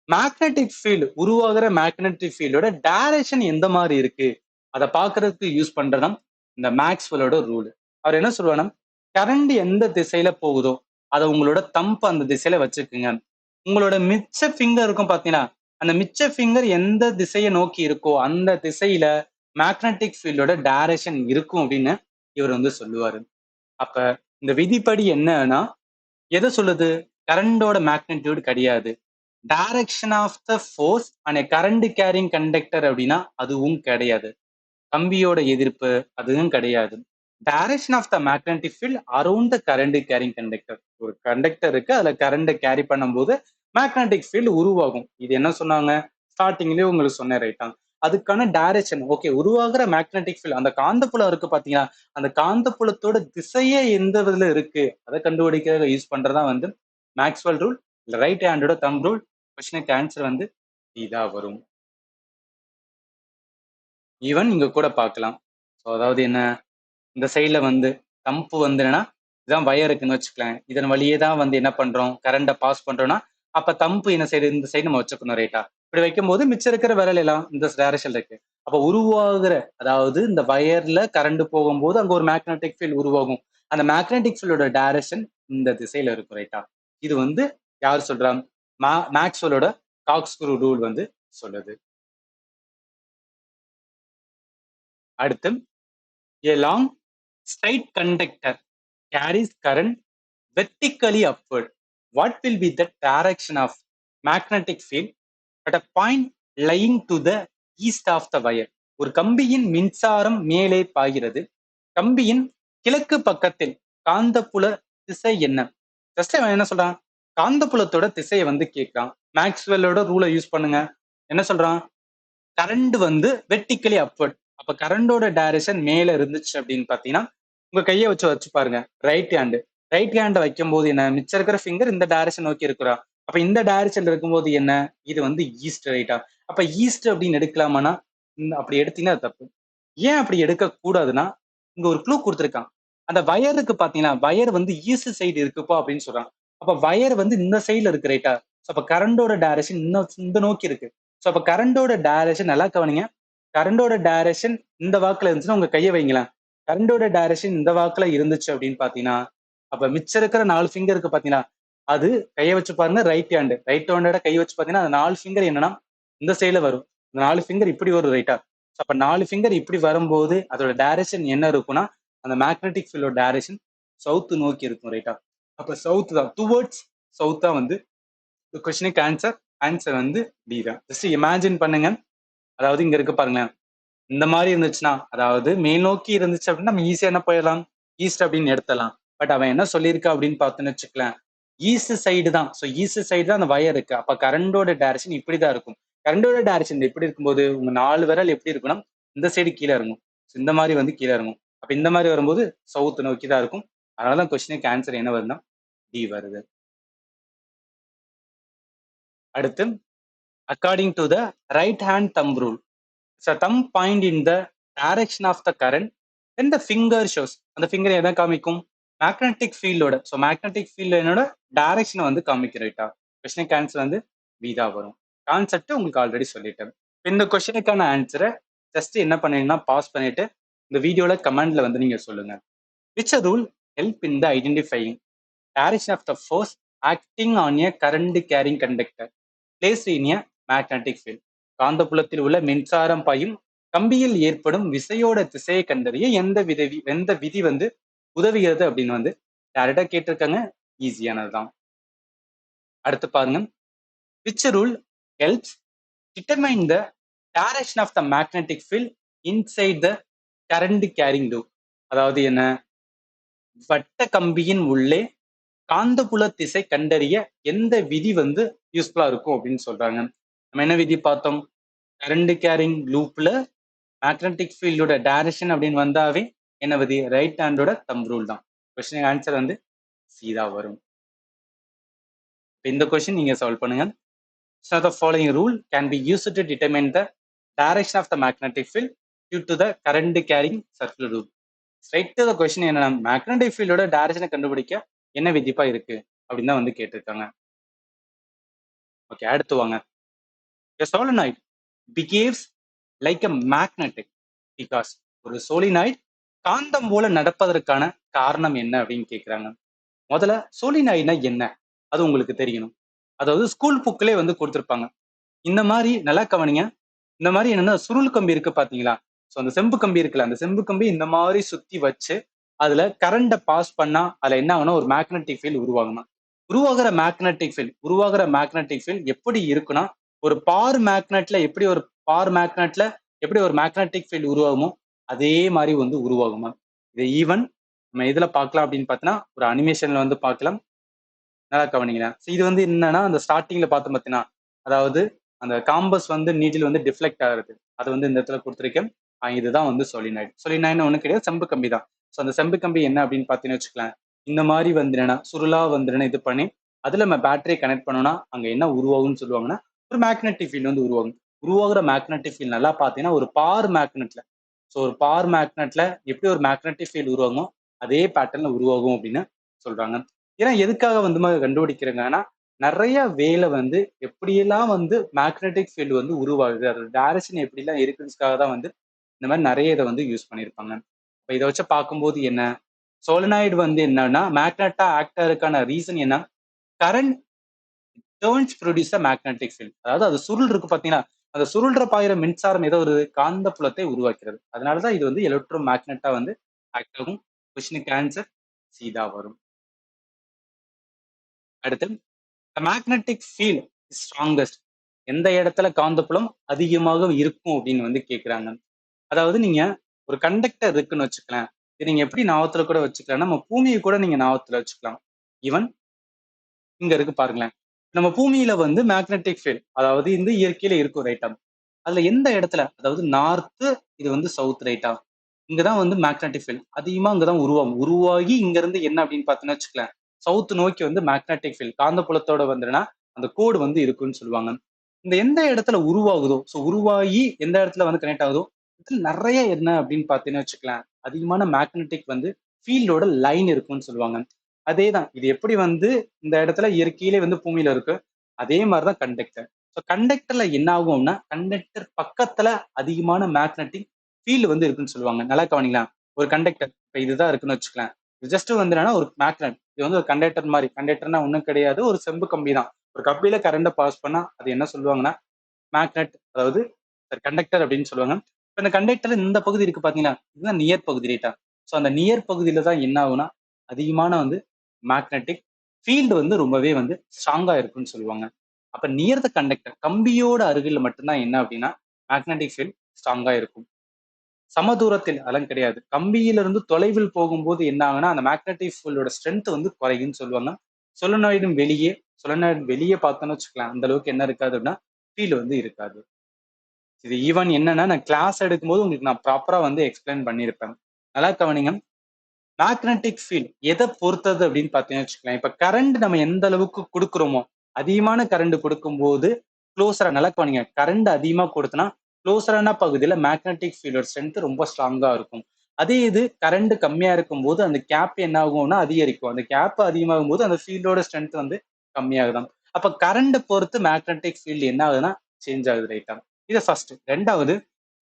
மேக்னெட்டிக் ஃபீல்டு உருவாகிற மேக்னெட்டிக் ஃபீல்டோட டைரக்ஷன் எந்த மாதிரி இருக்கு அதை பார்க்கறதுக்கு யூஸ் பண்றதுதான் இந்த மேக்ஸ்வெல்லோட ரூல். அவர் என்ன சொல்லுவாருன்னா, கரண்ட் எந்த திசையில போகுதோ அதை உங்களோட தம்ப அந்த திசையில வச்சுக்குங்க. உங்களோட மிச்ச ஃபிங்கர் இருக்கும் பாத்தீங்கன்னா, அந்த மிச்ச ஃபிங்கர் எந்த திசையை நோக்கி இருக்கோ அந்த திசையில மேக்னெட்டிக் ஃபீல்டோட டைரக்ஷன் இருக்கும் அப்படின்னு இவர் வந்து சொல்லுவாரு. அப்ப இந்த விதிப்படி என்னன்னா, எதை சொல்லுது? கரண்டோட மேக்னிடியூட் கிடையாது. Direction of the force and current carrying conductor அப்படின்னா அதுவும் கிடையாது. கம்பியோட எதிர்ப்பு அதுவும் கிடையாது. Direction of the magnetic field around the current carrying conductor. ஒரு கண்டக்டர் இருக்கு, அதுல கரண்ட் கேரி பண்ணும்போது மேக்னெட்டிக் ஃபீல்டு உருவாகும். இது என்ன சொன்னாங்க? ஸ்டார்டிங்லயே உங்களுக்கு சொன்னேன் ரைட்டா? அதுக்கான டைரக்ஷன் ஓகே உருவாகிற மேக்னெட்டிக் ஃபீல்ட் அந்த காந்தப்புலம் இருக்கு பாத்தீங்கன்னா, அந்த காந்தப்புலத்தோட திசையே எந்த விதத்துல இருக்கு அதை கண்டுபிடிக்க யூஸ் பண்றதா வந்து மேக்ஸ்வெல் ரூல். ரைட் ஹேண்டோட தம் ரூல். கொஸ்டினுக்கு ஆன்சர் வந்து இதா வரும். ஈவன் இங்க கூட பார்க்கலாம். ஸோ அதாவது என்ன, இந்த சைட்ல வந்து தம்பு வந்து என்னன்னா, இதான் வயர் இருக்குன்னு வச்சுக்கலாம். இதன் வழியே தான் வந்து என்ன பண்றோம்? கரண்ட பாஸ் பண்றோம்னா, அப்ப தம்பு என்ன சைடு? இந்த சைடு நம்ம வச்சுக்கணும் ரைட்டா? இப்படி வைக்கும்போது மிச்சம் இருக்கிற விரல் எல்லாம் இந்த டைரக்ஷன்ல இருக்கு. அப்ப உருவாகுற அதாவது இந்த வயர்ல கரண்ட் போகும்போது அங்க ஒரு மேக்னெட்டிக் ஃபீல்ட் உருவாகும். அந்த மேக்னெட்டிக் ஃபீல்டோட டைரக்ஷன் இந்த திசையில இருக்கும் ரைட்டா? இது வந்து யார் சொல்றா? மேக்ஸ்வெல்லோட காக்ஸ்க்ரூ ரூல் வந்து சொல்லுது. அடுத்து, a long Straight conductor carries current vertically upward. What will be the direction of magnetic field at a point lying to the east of the wire? ஒரு கம்பியின் மின்சாரம் மேலே பாய்கிறது. கம்பியின் கிழக்கு பக்கத்தில் காந்தப்புல திசை என்ன? ஜஸ்ட் அவன் என்ன சொல்றான்? காந்தப்புலத்தோட திசையை வந்து கேட்கிறான். மேக்ஸ்வெல்லோட ரூலை யூஸ் பண்ணுங்க. என்ன சொல்றான்? கரண்ட் வந்து வெர்டிக்கலி அப்வர்ட். அப்ப கரண்டோட டைரக்ஷன் மேல இருந்துச்சு அப்படின்னு பாத்தீங்கன்னா, உங்க கையை வச்சு பாருங்க. Right hand. ரைட் ஹேண்ட் வைக்கும் போது என்ன? மிச்சம் இருக்கிற ஃபிங்கர் இந்த டைரக்ஷன் நோக்கி இருக்கிறா. அப்ப இந்த டைரக்ஷன்ல இருக்கும்போது என்ன? இது வந்து ஈஸ்ட், ரைட்டா? அப்ப ஈஸ்ட் அப்படின்னு எடுக்கலாமானா, அப்படி எடுத்தீங்கன்னா அது தப்பு. ஏன் அப்படி எடுக்க கூடாதுன்னா, இங்க ஒரு க்ளூ கொடுத்திருக்கான். அந்த வயருக்கு பாத்தீங்கன்னா, வயர் வந்து ஈஸ்ட் சைடு இருக்குப்பா அப்படின்னு சொல்றான். அப்ப வயர் வந்து இந்த சைடுல இருக்கு, ரைட்டா? அப்ப கரண்டோட டைரக்ஷன் இந்த நோக்கி இருக்கு. ஸோ அப்ப கரண்டோட டைரக்ஷன் நல்லா கவனிங்க. கரண்டோட டைரக்ஷன் இந்த வாக்குல இருந்துச்சுன்னா உங்க கையை வைங்களேன். கரண்டோட டைரக்ஷன் இந்த வாக்குல இருந்துச்சு அப்படின்னு பாத்தீங்கன்னா, அப்ப மிச்சம் இருக்கிற 4 ஃபிங்கர் இருக்கு பாத்தீங்கன்னா, அது கையை வச்சு பாருங்க. Right hand. ரைட் ஹேண்டோட கை வச்சு பாத்தீங்கன்னா, அந்த 4 ஃபிங்கர் என்னன்னா இந்த சைடுல வரும். 4 ஃபிங்கர் இப்படி வரும், ரைட்டா? அப்ப 4 ஃபிங்கர் இப்படி வரும்போது அதோட டைரக்ஷன் என்ன இருக்கும்னா, அந்த மேக்னெட்டிக் ஃபீல்டோட டைரக்ஷன் சவுத் நோக்கி இருக்கும், ரைட்டா? அப்ப சவுத் தான், டுவர்ட்ஸ் சவுத் தான் வந்து கொஸ்டினுக்கு ஆன்சர் வந்து டி தான். ஜஸ்ட் இமேஜின் பண்ணுங்க. அதாவது இங்க இருக்கு பாருங்களேன். இந்த மாதிரி இருந்துச்சுன்னா, அதாவது மேல் நோக்கி இருந்துச்சு அப்படின்னா நம்ம ஈஸியா என்ன போயிடலாம்? ஈஸ்ட் அப்படின்னு எடுத்தலாம். பட் அவன் என்ன சொல்லியிருக்கா அப்படின்னு பார்த்தோன்னு வச்சுக்கலாம், ஈஸ்ட் சைடு தான். ஸோ ஈஸ்ட் சைடு தான் அந்த வயர் இருக்கு. அப்ப கரண்டோட டைரக்ஷன் இப்படிதான் இருக்கும். கரண்டோட டைரக்ஷன் எப்படி இருக்கும்போது உங்க 4 விரல் எப்படி இருக்குன்னா இந்த சைடு கீழே இறங்கும். இந்த மாதிரி வந்து கீழே இறங்கும். அப்ப இந்த மாதிரி வரும்போது சவுத் நோக்கி தான் இருக்கும். அதனாலதான் கொஸ்டினுக்கு ஆன்சர் என்ன வருதுன்னா டி வருது. அடுத்து, according to the right hand them rule, so thumb point in the direction of the current, then the finger shows. அந்த ஃபிங்கர் எதை காமிக்கும்? மேக்னெட்டிக் ஃபீல்டோட. ஸோ மேக்னெட்டிக் ஃபீல்டு என்னோட டைரக்ஷனை வந்து காமிக்கும், ரைட்டா? கொஸ்டினுக்கு ஆன்சர் வந்து பி தான் வரும். கான்செப்ட் உங்களுக்கு ஆல்ரெடி சொல்லிட்டேன். இந்த கொஸ்டினுக்கான ஆன்சரை ஜஸ்ட் என்ன பண்ணீங்கன்னா பாஸ் பண்ணிட்டு இந்த வீடியோல கமெண்ட்ல வந்து நீங்க சொல்லுங்க. Which rule help in the identifying direction of the force acting on a current carrying conductor placed in a magnetic field? காந்தப்புலத்தில் உள்ள மின்சாரம் பாயும் கம்பியில் ஏற்படும் விசையோட திசையை கண்டறிய எந்த விதி வந்து உதவுகிறது அப்படின்னு வந்து டைரக்டா கேட்டிருக்காங்க. ஈஸியானதுதான். அடுத்து பாருங்க. Which rule helps determine the direction of the magnetic field inside the current carrying loop? அதாவது என்ன? வட்ட கம்பியின் உள்ளே காந்தப்புல திசை கண்டறிய எந்த விதி வந்து யூஸ்ஃபுல்லா இருக்கும் அப்படின்னு சொல்றாங்க. நம்ம என்ன விதி பார்த்தோம்? கரண்ட் கேரிங் லூப்ல மேக்னெட்டிக் ஃபீல்டோட டைரக்ஷன் அப்படின்னு வந்தாவே என்ன விதி? ரைட் ஹேண்டோட தம் ரூல் தான். கொஸ்டின் ஆன்சர் வந்து சி தான் வரும். இந்த கொஸ்டின் நீங்க சால்வ் பண்ணுங்க. So the following rule can be used to determine the direction of the magnetic field due to the current carrying circular rule. Straight to the question என்னன்னா, magnetic ஃபீல்டோட டைரக்ஷனை கண்டுபிடிக்க என்ன விதிப்பா இருக்கு அப்படின்னு தான் வந்து கேட்டிருக்காங்க. ஓகே, அடுத்து வாங்க. A solenoid behaves like a magnetic because ஒரு சோலினாய்டு காந்தம் போல நடப்பதற்கான காரணம் என்ன அப்படின்னு கேட்கிறாங்க. முதல்ல சோலினாய்டுனா என்ன அது உங்களுக்கு தெரியணும். அதாவது ஸ்கூல் புக்லே வந்து கொடுத்துருப்பாங்க. இந்த மாதிரி நல்லா கவனிங்க. இந்த மாதிரி என்னன்னா சுருள் கம்பி இருக்கு பாத்தீங்களா? ஸோ அந்த செம்பு கம்பி இருக்குல்ல, அந்த செம்பு கம்பி இந்த மாதிரி சுத்தி வச்சு அதுல கரண்ட்டை பாஸ் பண்ணா அதுல என்ன ஆகும்னா ஒரு மேக்னெட்டிக் ஃபீல்ட் உருவாகுமா. உருவாகிற மேக்னெட்டிக் ஃபீல்ட் எப்படி இருக்குன்னா, ஒரு எப்படி ஒரு மேக்னெட்டிக் ஃபீல்ட் உருவாகுமோ அதே மாதிரி வந்து உருவாகுமா. இதை ஈவன் நம்ம இதுல பார்க்கலாம் அப்படின்னு பார்த்தீங்கன்னா ஒரு அனிமேஷன்ல வந்து பார்க்கலாம். நல்லா கவனிங்க. இது வந்து என்னன்னா அந்த ஸ்டார்டிங்ல பார்த்தோம் பார்த்தீங்கன்னா, அதாவது அந்த காம்பஸ் வந்து நீடில் வந்து டிஃப்ளெக்ட் ஆகுறது. அது வந்து இந்த இடத்துல கொடுத்துருக்கேன். இதுதான் வந்து சொலினாய்டு. சொலினாய்டுன்னு ஒண்ணு கிடையாது, செம்பு கம்பி தான். ஸோ அந்த செம்பு கம்பி என்ன அப்படின்னு பார்த்தீங்கன்னு வச்சுக்கலாம், இந்த மாதிரி வந்துடுனா சுருளா வந்துடுனா இது பண்ணி அதுல நம்ம பேட்டரியை கனெக்ட் பண்ணோம்னா அங்க என்ன உருவாகும்னு சொல்லுவாங்கன்னா ஒரு மேக்னெட்டிக் ஃபீல்டு வந்து உருவாகும். உருவாகிற மேக்னெட்டிக் ஃபீல்டு நல்லா பார்த்தீங்கன்னா ஒரு பார் மேக்னெட்ல, ஸோ ஒரு பார் மேக்னெட்ல எப்படி ஒரு மேக்னெட்டிக் ஃபீல்டு உருவாகுமோ அதே பேட்டர்ன்ல உருவாகும் அப்படின்னு சொல்றாங்க. ஏன்னா எதுக்காக வந்து கண்டுபிடிக்கிறாங்கன்னா, நிறைய வேலை வந்து எப்படியெல்லாம் வந்து மேக்னெட்டிக் ஃபீல்டு வந்து உருவாகுது, அதோட டைரக்ஷன் எப்படிலாம் இருக்குன்றதுக்காக தான் வந்து இந்த மாதிரி நிறைய இதை வந்து யூஸ் பண்ணியிருப்பாங்க. இப்போ இதை வச்சு பார்க்கும்போது என்ன, சோலனாய்டு வந்து என்னன்னா மேக்னெட்டா ஆக்டருக்கான ரீசன் என்ன? கரண்ட் டர்ன்ஸ் ப்ரொடியூஸ் அ மேக்னெட்டிக் ஃபீல்ட். அதாவது அது சுருள் இருக்கு பார்த்தீங்கன்னா, அந்த சுருள்ற பாயிர மின்சாரம் ஏதோ ஒரு காந்த புலத்தை உருவாக்கிறது. அதனாலதான் இது வந்து எலக்ட்ரோ மேக்னெட்டா வந்து ஆக்ட் ஆகும். கொஸ்டினுக்கு ஆன்சர் சி தான் வரும். அடுத்து மேக்னெட்டிக் ஃபீல்ட் ஸ்ட்ராங்கஸ்ட், எந்த இடத்துல காந்தப்புலம் அதிகமாக இருக்கும் அப்படின்னு வந்து கேட்குறாங்க. அதாவது நீங்க ஒரு கண்டக்டர் இருக்குன்னு வச்சுக்கலாம், இது நீங்க எப்படி ஞாபகத்துல கூட வச்சுக்கலாம், நம்ம பூமியை கூட நீங்க ஞாபகத்துல வச்சுக்கலாம். ஈவன் இங்க இருக்கு பாருங்களேன், நம்ம பூமியில வந்து மேக்னெட்டிக் ஃபீல்ட் அதாவது இந்த இயற்கையில இருக்கும் ரைட்டா, அதுல எந்த இடத்துல, அதாவது நார்த்து, இது வந்து சவுத் ரைட்டா, இங்கதான் வந்து மேக்னெட்டிக் ஃபீல்ட் அதிகமா இங்கதான் உருவாகும். உருவாகி இங்க இருந்து என்ன அப்படின்னு பார்த்தீங்கன்னா வச்சுக்கலாம், சவுத் நோக்கி வந்து மேக்னெட்டிக் ஃபீல்ட் காந்தப்புலத்தோட வந்துன்னா அந்த கோடு வந்து இருக்குன்னு சொல்லுவாங்க. இந்த எந்த இடத்துல உருவாகுதோ, ஸோ உருவாகி எந்த இடத்துல வந்து கனெக்ட் ஆகுதோ, இதுல நிறைய என்ன அப்படின்னு பார்த்தீங்கன்னா வச்சுக்கலாம், அதிகமான மேக்னெட்டிக் வந்து ஃபீல்டோட லைன் இருக்குன்னு சொல்லுவாங்க. அதேதான் இது எப்படி வந்து இந்த இடத்துல இயற்கையிலே வந்து பூமியில இருக்கு, அதே மாதிரிதான் கண்டக்டர். ஸோ கண்டக்டர்ல என்ன ஆகும்னா, கண்டக்டர் பக்கத்துல அதிகமான மேக்னெட்டிக் ஃபீல்டு வந்து இருக்குன்னு சொல்லுவாங்க. நல்லா கவனிங்களா, ஒரு கண்டக்டர் இப்ப இதுதான் இருக்குன்னு வச்சுக்கலாம், இது ஜஸ்ட் வந்து என்னன்னா ஒரு மேக்னெட், இது வந்து ஒரு கண்டக்டர் மாதிரி. கண்டக்டர்னா ஒன்றும் கிடையாது, ஒரு செம்பு கம்பி தான். ஒரு கம்பியில கரண்ட பாஸ் பண்ணா அது என்ன சொல்லுவாங்கன்னா மேக்னெட், அதாவது கண்டக்டர் அப்படின்னு சொல்லுவாங்க. இப்ப இந்த கண்டக்டர் இந்த பகுதி இருக்கு பாத்தீங்களா, இதுதான் நியர் பகுதி ரைட்டா. ஸோ அந்த நியர் பகுதியில தான் என்ன ஆகும்னா அதிகமான வந்து மேக்னெட்டிக் ஃபீல்டு வந்து ரொம்பவே வந்து ஸ்ட்ராங்கா இருக்குன்னு சொல்லுவாங்க. அப்ப நியர் த கண்டக்டர், கம்பியோட அருகில் மட்டும்தான் என்ன அப்படின்னா மேக்னெட்டிக் ஃபீல்ட் ஸ்ட்ராங்கா இருக்கும். சம தூரத்தில் அதெல்லாம் கிடையாது. கம்பியிலிருந்து தொலைவில் போகும்போது என்ன ஆகும்னா அந்த மேக்னெட்டிக் ஃபீல்டோட ஸ்ட்ரென்த் வந்து குறையும்னு சொல்லுவாங்க. சொலனாய்டும் வெளியே, சொலனாய்டு வெளியே பார்த்தோம்னு வச்சுக்கலாம், அந்த அளவுக்கு என்ன இருக்காது அப்படின்னா ஃபீல் வந்து இருக்காது. இது ஈவன் என்னன்னா நான் கிளாஸ் எடுக்கும்போது உங்களுக்கு நான் ப்ராப்பரா வந்து எக்ஸ்பிளைன் பண்ணியிருப்பேன். நல்லா கவனிங்க. மேக்னெட்டிக் ஃபீல்ட் எதை பொறுத்தது அப்படின்னு பார்த்தீங்கன்னு வச்சுக்கலாம், இப்ப கரண்ட் நம்ம எந்த அளவுக்கு கொடுக்குறோமோ, அதிகமான கரண்ட் கொடுக்கும்போது க்ளோஸரா, நல்லா கவனிங்க, கரண்ட் அதிகமா கொடுத்தனா க்ளோஸரான பகுதியில மேக்னெட்டிக் ஃபீல்டோட ஸ்ட்ரென்த் ரொம்ப ஸ்ட்ராங்கா இருக்கும். அதே இது கரண்ட் கம்மியா இருக்கும்போது அந்த கேப் என்ன ஆகும்னா அதிகரிக்கும். அந்த கேப் அதிகமாகும் போது அந்த ஃபீல்டோட ஸ்ட்ரென்த் வந்து கம்மியாகுதாம். அப்ப கரண்ட் பொறுத்து மேக்னெட்டிக் ஃபீல்டு என்ன ஆகுதுன்னா சேஞ்ச் ஆகுது ரைட்டா. இது ஃபர்ஸ்ட். ரெண்டாவது,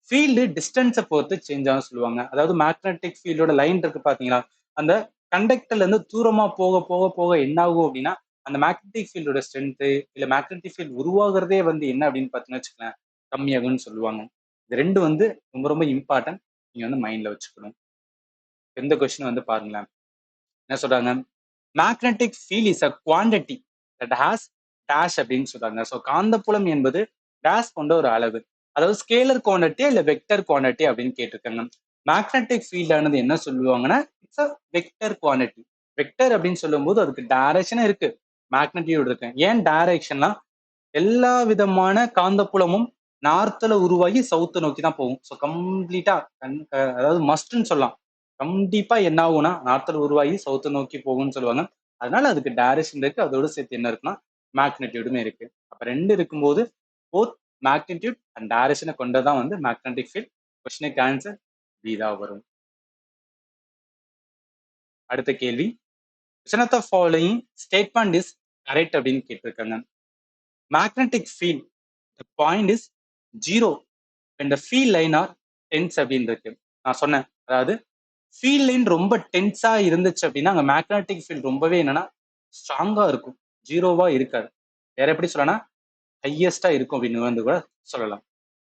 ஃபீல்டு டிஸ்டன்ஸை பொறுத்து சேஞ்ச் ஆகும் சொல்லுவாங்க. அதாவது மேக்னெட்டிக் ஃபீல்டோட லைன் இருக்கு பாத்தீங்களா, அந்த கண்டக்டர்ல இருந்து தூரமா போக போக போக என்ன ஆகும் அப்படின்னா அந்த மேக்னெட்டிக் ஃபீல்டோட ஸ்ட்ரென்த் இல்ல மேக்னெட்டிக் ஃபீல்ட் உருவாகிறதே வந்து என்ன அப்படின்னு பாத்தீங்கன்னா வச்சுக்கலாம் கம்மியாகும்னு சொல்லுவாங்க. இது ரெண்டு வந்து ரொம்ப ரொம்ப இம்பார்ட்டன்ட், நீங்க வந்து மைண்ட்ல வச்சுக்கணும். எந்த கொஸ்டின் வந்து பாருங்களேன், என்ன சொல்றாங்க, magnetic field is a quantity that has dash அப்படின்னு சொல்றாங்க. ஸோ காந்தப்புலம் என்பது டேஷ் கொண்ட ஒரு அளவு, அதாவது ஸ்கேலர் குவாண்டிட்டி இல்ல வெக்டர் குவாண்டிட்டி அப்படின்னு கேட்டிருக்காங்க. மேக்னெட்டிக் ஃபீல்ட் ஆனது என்ன சொல்லுவாங்கன்னா it's a vector quantity. Vector அப்படின்னு சொல்லும்போது அதுக்கு டைரக்ஷனும் இருக்கு, மேக்னெட்டியூட் இருக்கு. ஏன் டைரக்ஷன்லாம், எல்லா விதமான காந்தப்புலமும் நார்த்ல உருவாகி சவுத் நோக்கி தான் போகும். ஸோ கம்ப்ளீட்டா அதாவது மஸ்ட்ன்னு சொல்லலாம். கண்டிப்பா என்ன ஆகும்னா நார்த்ல உருவாகி சவுத் நோக்கி போகும்னு சொல்லுவாங்க. அதனால அதுக்கு டைரக்ஷன் இருக்கு, அதோட சேர்த்து என்ன இருக்குன்னா மேக்னெட்டியூடுமே இருக்கு. அப்ப ரெண்டு இருக்கும்போது போத் மேக்னிடியூட் அண்ட் டைரக்ஷனை கொண்டதான் வந்து மேக்னெட்டிக் ஃபீல்ட். கொஸ்டினுக்கு ஆன்சர் பி தான் வரும். அடுத்த கேள்வி, which of the following statement is correct அப்படின்னு கேட்டிருக்காங்க. Magnetic field the point is zero when the field line are tense அப்படின்னு இருக்கு. நான் சொன்னேன், அதாவது ஃபீல்ட் லைன் ரொம்ப டென்ஸா இருந்துச்சு அப்படின்னா அங்க மேக்னெட்டிக் ஃபீல்ட் ரொம்பவே என்னன்னா ஸ்ட்ராங்கா இருக்கும், ஜீரோவா இருக்காது. வேற எப்படி சொல்லலாம், ஹையஸ்டா இருக்கும் அப்படின்னு வந்து கூட சொல்லலாம்.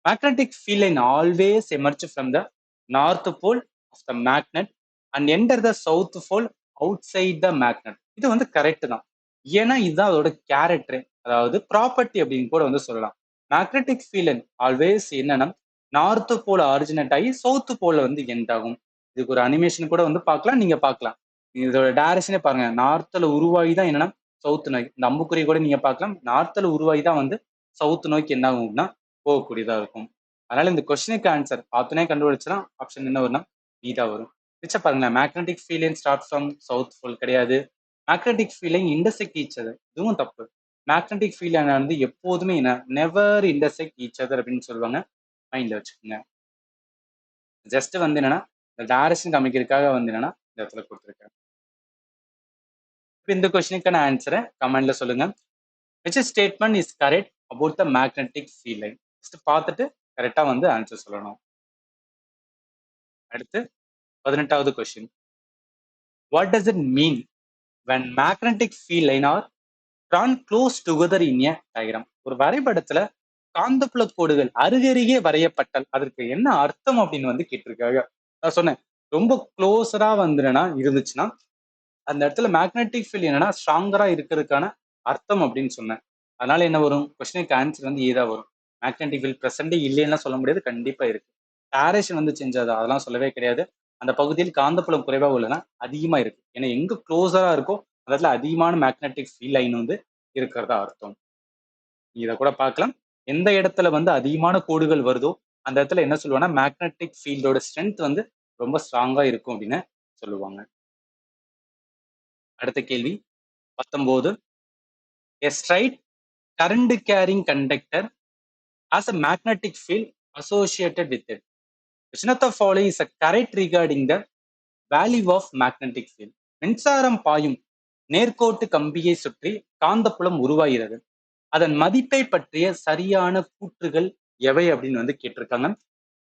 Magnetic field line always emerge from the north pole of the magnet and enter the south pole outside the magnet. இது வந்து கரெக்ட் தான். ஏன்னா இதுதான் அதோட கேரக்டர், அதாவது ப்ராப்பர்ட்டி அப்படின்னு கூட வந்து சொல்லலாம். மேக்னெட்டிக் ஃபீல்ட் லைன் ஆல்வேஸ் என்னன்னா நார்த் போல ஆரிஜினேட் ஆகி சவுத் போல வந்து எண்ட் ஆகும். இதுக்கு ஒரு அனிமேஷன் கூட வந்து பார்க்கலாம், நீங்க பார்க்கலாம். இதோட டைரக்ஷனே பாருங்க, நார்த்ல உருவாகி தான் என்னன்னா சவுத் நோக்கி, இந்த அம்புக்குறி கூட நீங்க பார்க்கலாம், நார்த்ல உருவாகி தான் வந்து சவுத் நோக்கி என்ன ஆகும்னா போகக்கூடியதா இருக்கும். அதனால இந்த கொஸ்டினுக்கு ஆன்சர் பார்த்தோன்னே கண்டுபிடிச்சா ஆப்ஷன் என்ன வரும்னா பி தான் வரும். மிச்ச பாருங்களேன், magnetic field start from south pole கிடையாது. Magnetic field intersect each other, இதுவும் தப்பு. மேக்னெட்டிக் ஃபீல்ட் வந்து எப்போதுமே என்ன நெவர் இன்டர்செக்ட் ஈச் அதர் அப்படின்னு சொல்லுவாங்க, மைண்ட்ல வச்சுக்கோங்க. ஜஸ்ட் வந்து என்னன்னா இந்த டைரக்ஷன் காமிக்கிறதுக்காக வந்து என்னன்னா இந்த இடத்துல கொடுத்துருக்கேன். இப்போ இந்த கொஸ்டினுக்கான ஆன்சரை கமெண்ட்ல சொல்லுங்க. which statement is correct about the magnetic field line? First பார்த்துட்டு கரெக்டா வந்து ஆன்சர் சொல்லணும். அடுத்து 18வது question, what does it mean when magnetic field line are drawn close together in a diagram? ஒரு வரைபடத்துல காந்தப்புல கோடுகள் அருகருகே வரையப்பட்டால் அதற்கு என்ன அர்த்தம் அப்படின்னு வந்து கேட்டிருக்காங்க. நான் சொன்னேன், ரொம்ப க்ளோஸரா வந்துனா இருந்துச்சுன்னா அந்த இடத்துல மேக்னெட்டிக் ஃபீல்ட் என்னன்னா ஸ்ட்ராங்கரா இருக்கிறதுக்கான அர்த்தம் அப்படின்னு சொன்னேன். அதனால என்ன வரும்? கொஸ்டினுக்கு ஆன்சர் வந்து ஏதா வரும். மேக்னெட்டிக் ஃபீல்ட் பிரசன்ட் இல்லைன்னா சொல்ல முடியாது, கண்டிப்பா இருக்கு. டைரக்ஷன் வந்து சேஞ்ச் ஆகுது அதெல்லாம் சொல்லவே கிடையாது. அந்த பகுதியில் காந்தப்புலம் குறைவா உள்ளனா அதிகமா இருக்கு. ஏன்னா எங்க க்ளோஸரா இருக்கோ அந்த இடத்துல அதிகமான மேக்னெட்டிக் ஃபீல்ட் லைன் வந்து இருக்கிறதா அர்த்தம். இத கூட பார்க்கலாம். எந்த இடத்துல வந்து அதிகமான கோடுகள் வருதோ அந்த இடத்துல என்ன சொல்லுவாங்கன்னா மேக்னெட்டிக் ஃபீல்டோட ஸ்ட்ரென்த் வந்து ரொம்ப ஸ்ட்ராங்கா இருக்கும் அப்படின்னு சொல்லுவாங்க. அடுத்த கேள்வி 19. A straight current carrying conductor has a magnetic field associated with it. Which of the following is correct regarding the value of magnetic field? மின்சாரம் பாயும் நேர்கோட்டு கம்பியை சுற்றி காந்தப்புலம் உருவாகிறது. அதன் மதிப்பை பற்றிய சரியான கூற்றுகள் எவை அப்படின்னு வந்து கேட்டிருக்காங்க.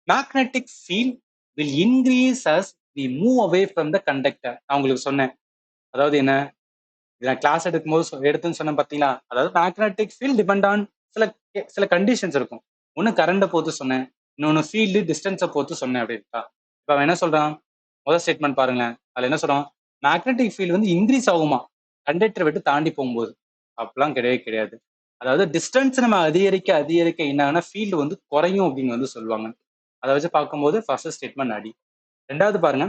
Magnetic field will increase as we move away from the conductor. நான் உங்களுக்கு சொன்னேன். அதாவது என்ன? நான் கிளாஸ் எடுக்கும்போது எடுத்துன்னு சொன்னேன் பார்த்தீங்களா? அதாவது மேக்னெட்டிக் ஃபீல்ட் டிபெண்ட் ஆன் சில சில கண்டிஷன்ஸ் இருக்கும். ஒண்ணு கரண்ட பொறுத்து சொன்னேன். இன்னொன்னு ஃபீல்டு டிஸ்டன்ஸ பொறுத்து சொன்னேன் அப்படின்ட்டா. இப்ப அவன் என்ன சொல்றான்? முதல் ஸ்டேட்மெண்ட் பாருங்களேன். அதுல என்ன சொல்றான்? மேக்னெட்டிக் ஃபீல்ட் வந்து இன்கிரீஸ் ஆகுமா? கண்டக்டரை விட்டு தாண்டி போகும்போது. அப்படிலாம் கிடையவே கிடையாது. அதாவது டிஸ்டன்ஸ் நம்ம அதிகரிக்க அதிகரிக்க என்ன ஆகும்னா ஃபீல்டு வந்து குறையும் அப்படின்னு வந்து சொல்லுவாங்க. அதை வச்சு பார்க்கும்போது ஃபர்ஸ்ட் ஸ்டேட்மெண்ட் அடி. ரெண்டாவது பாருங்க,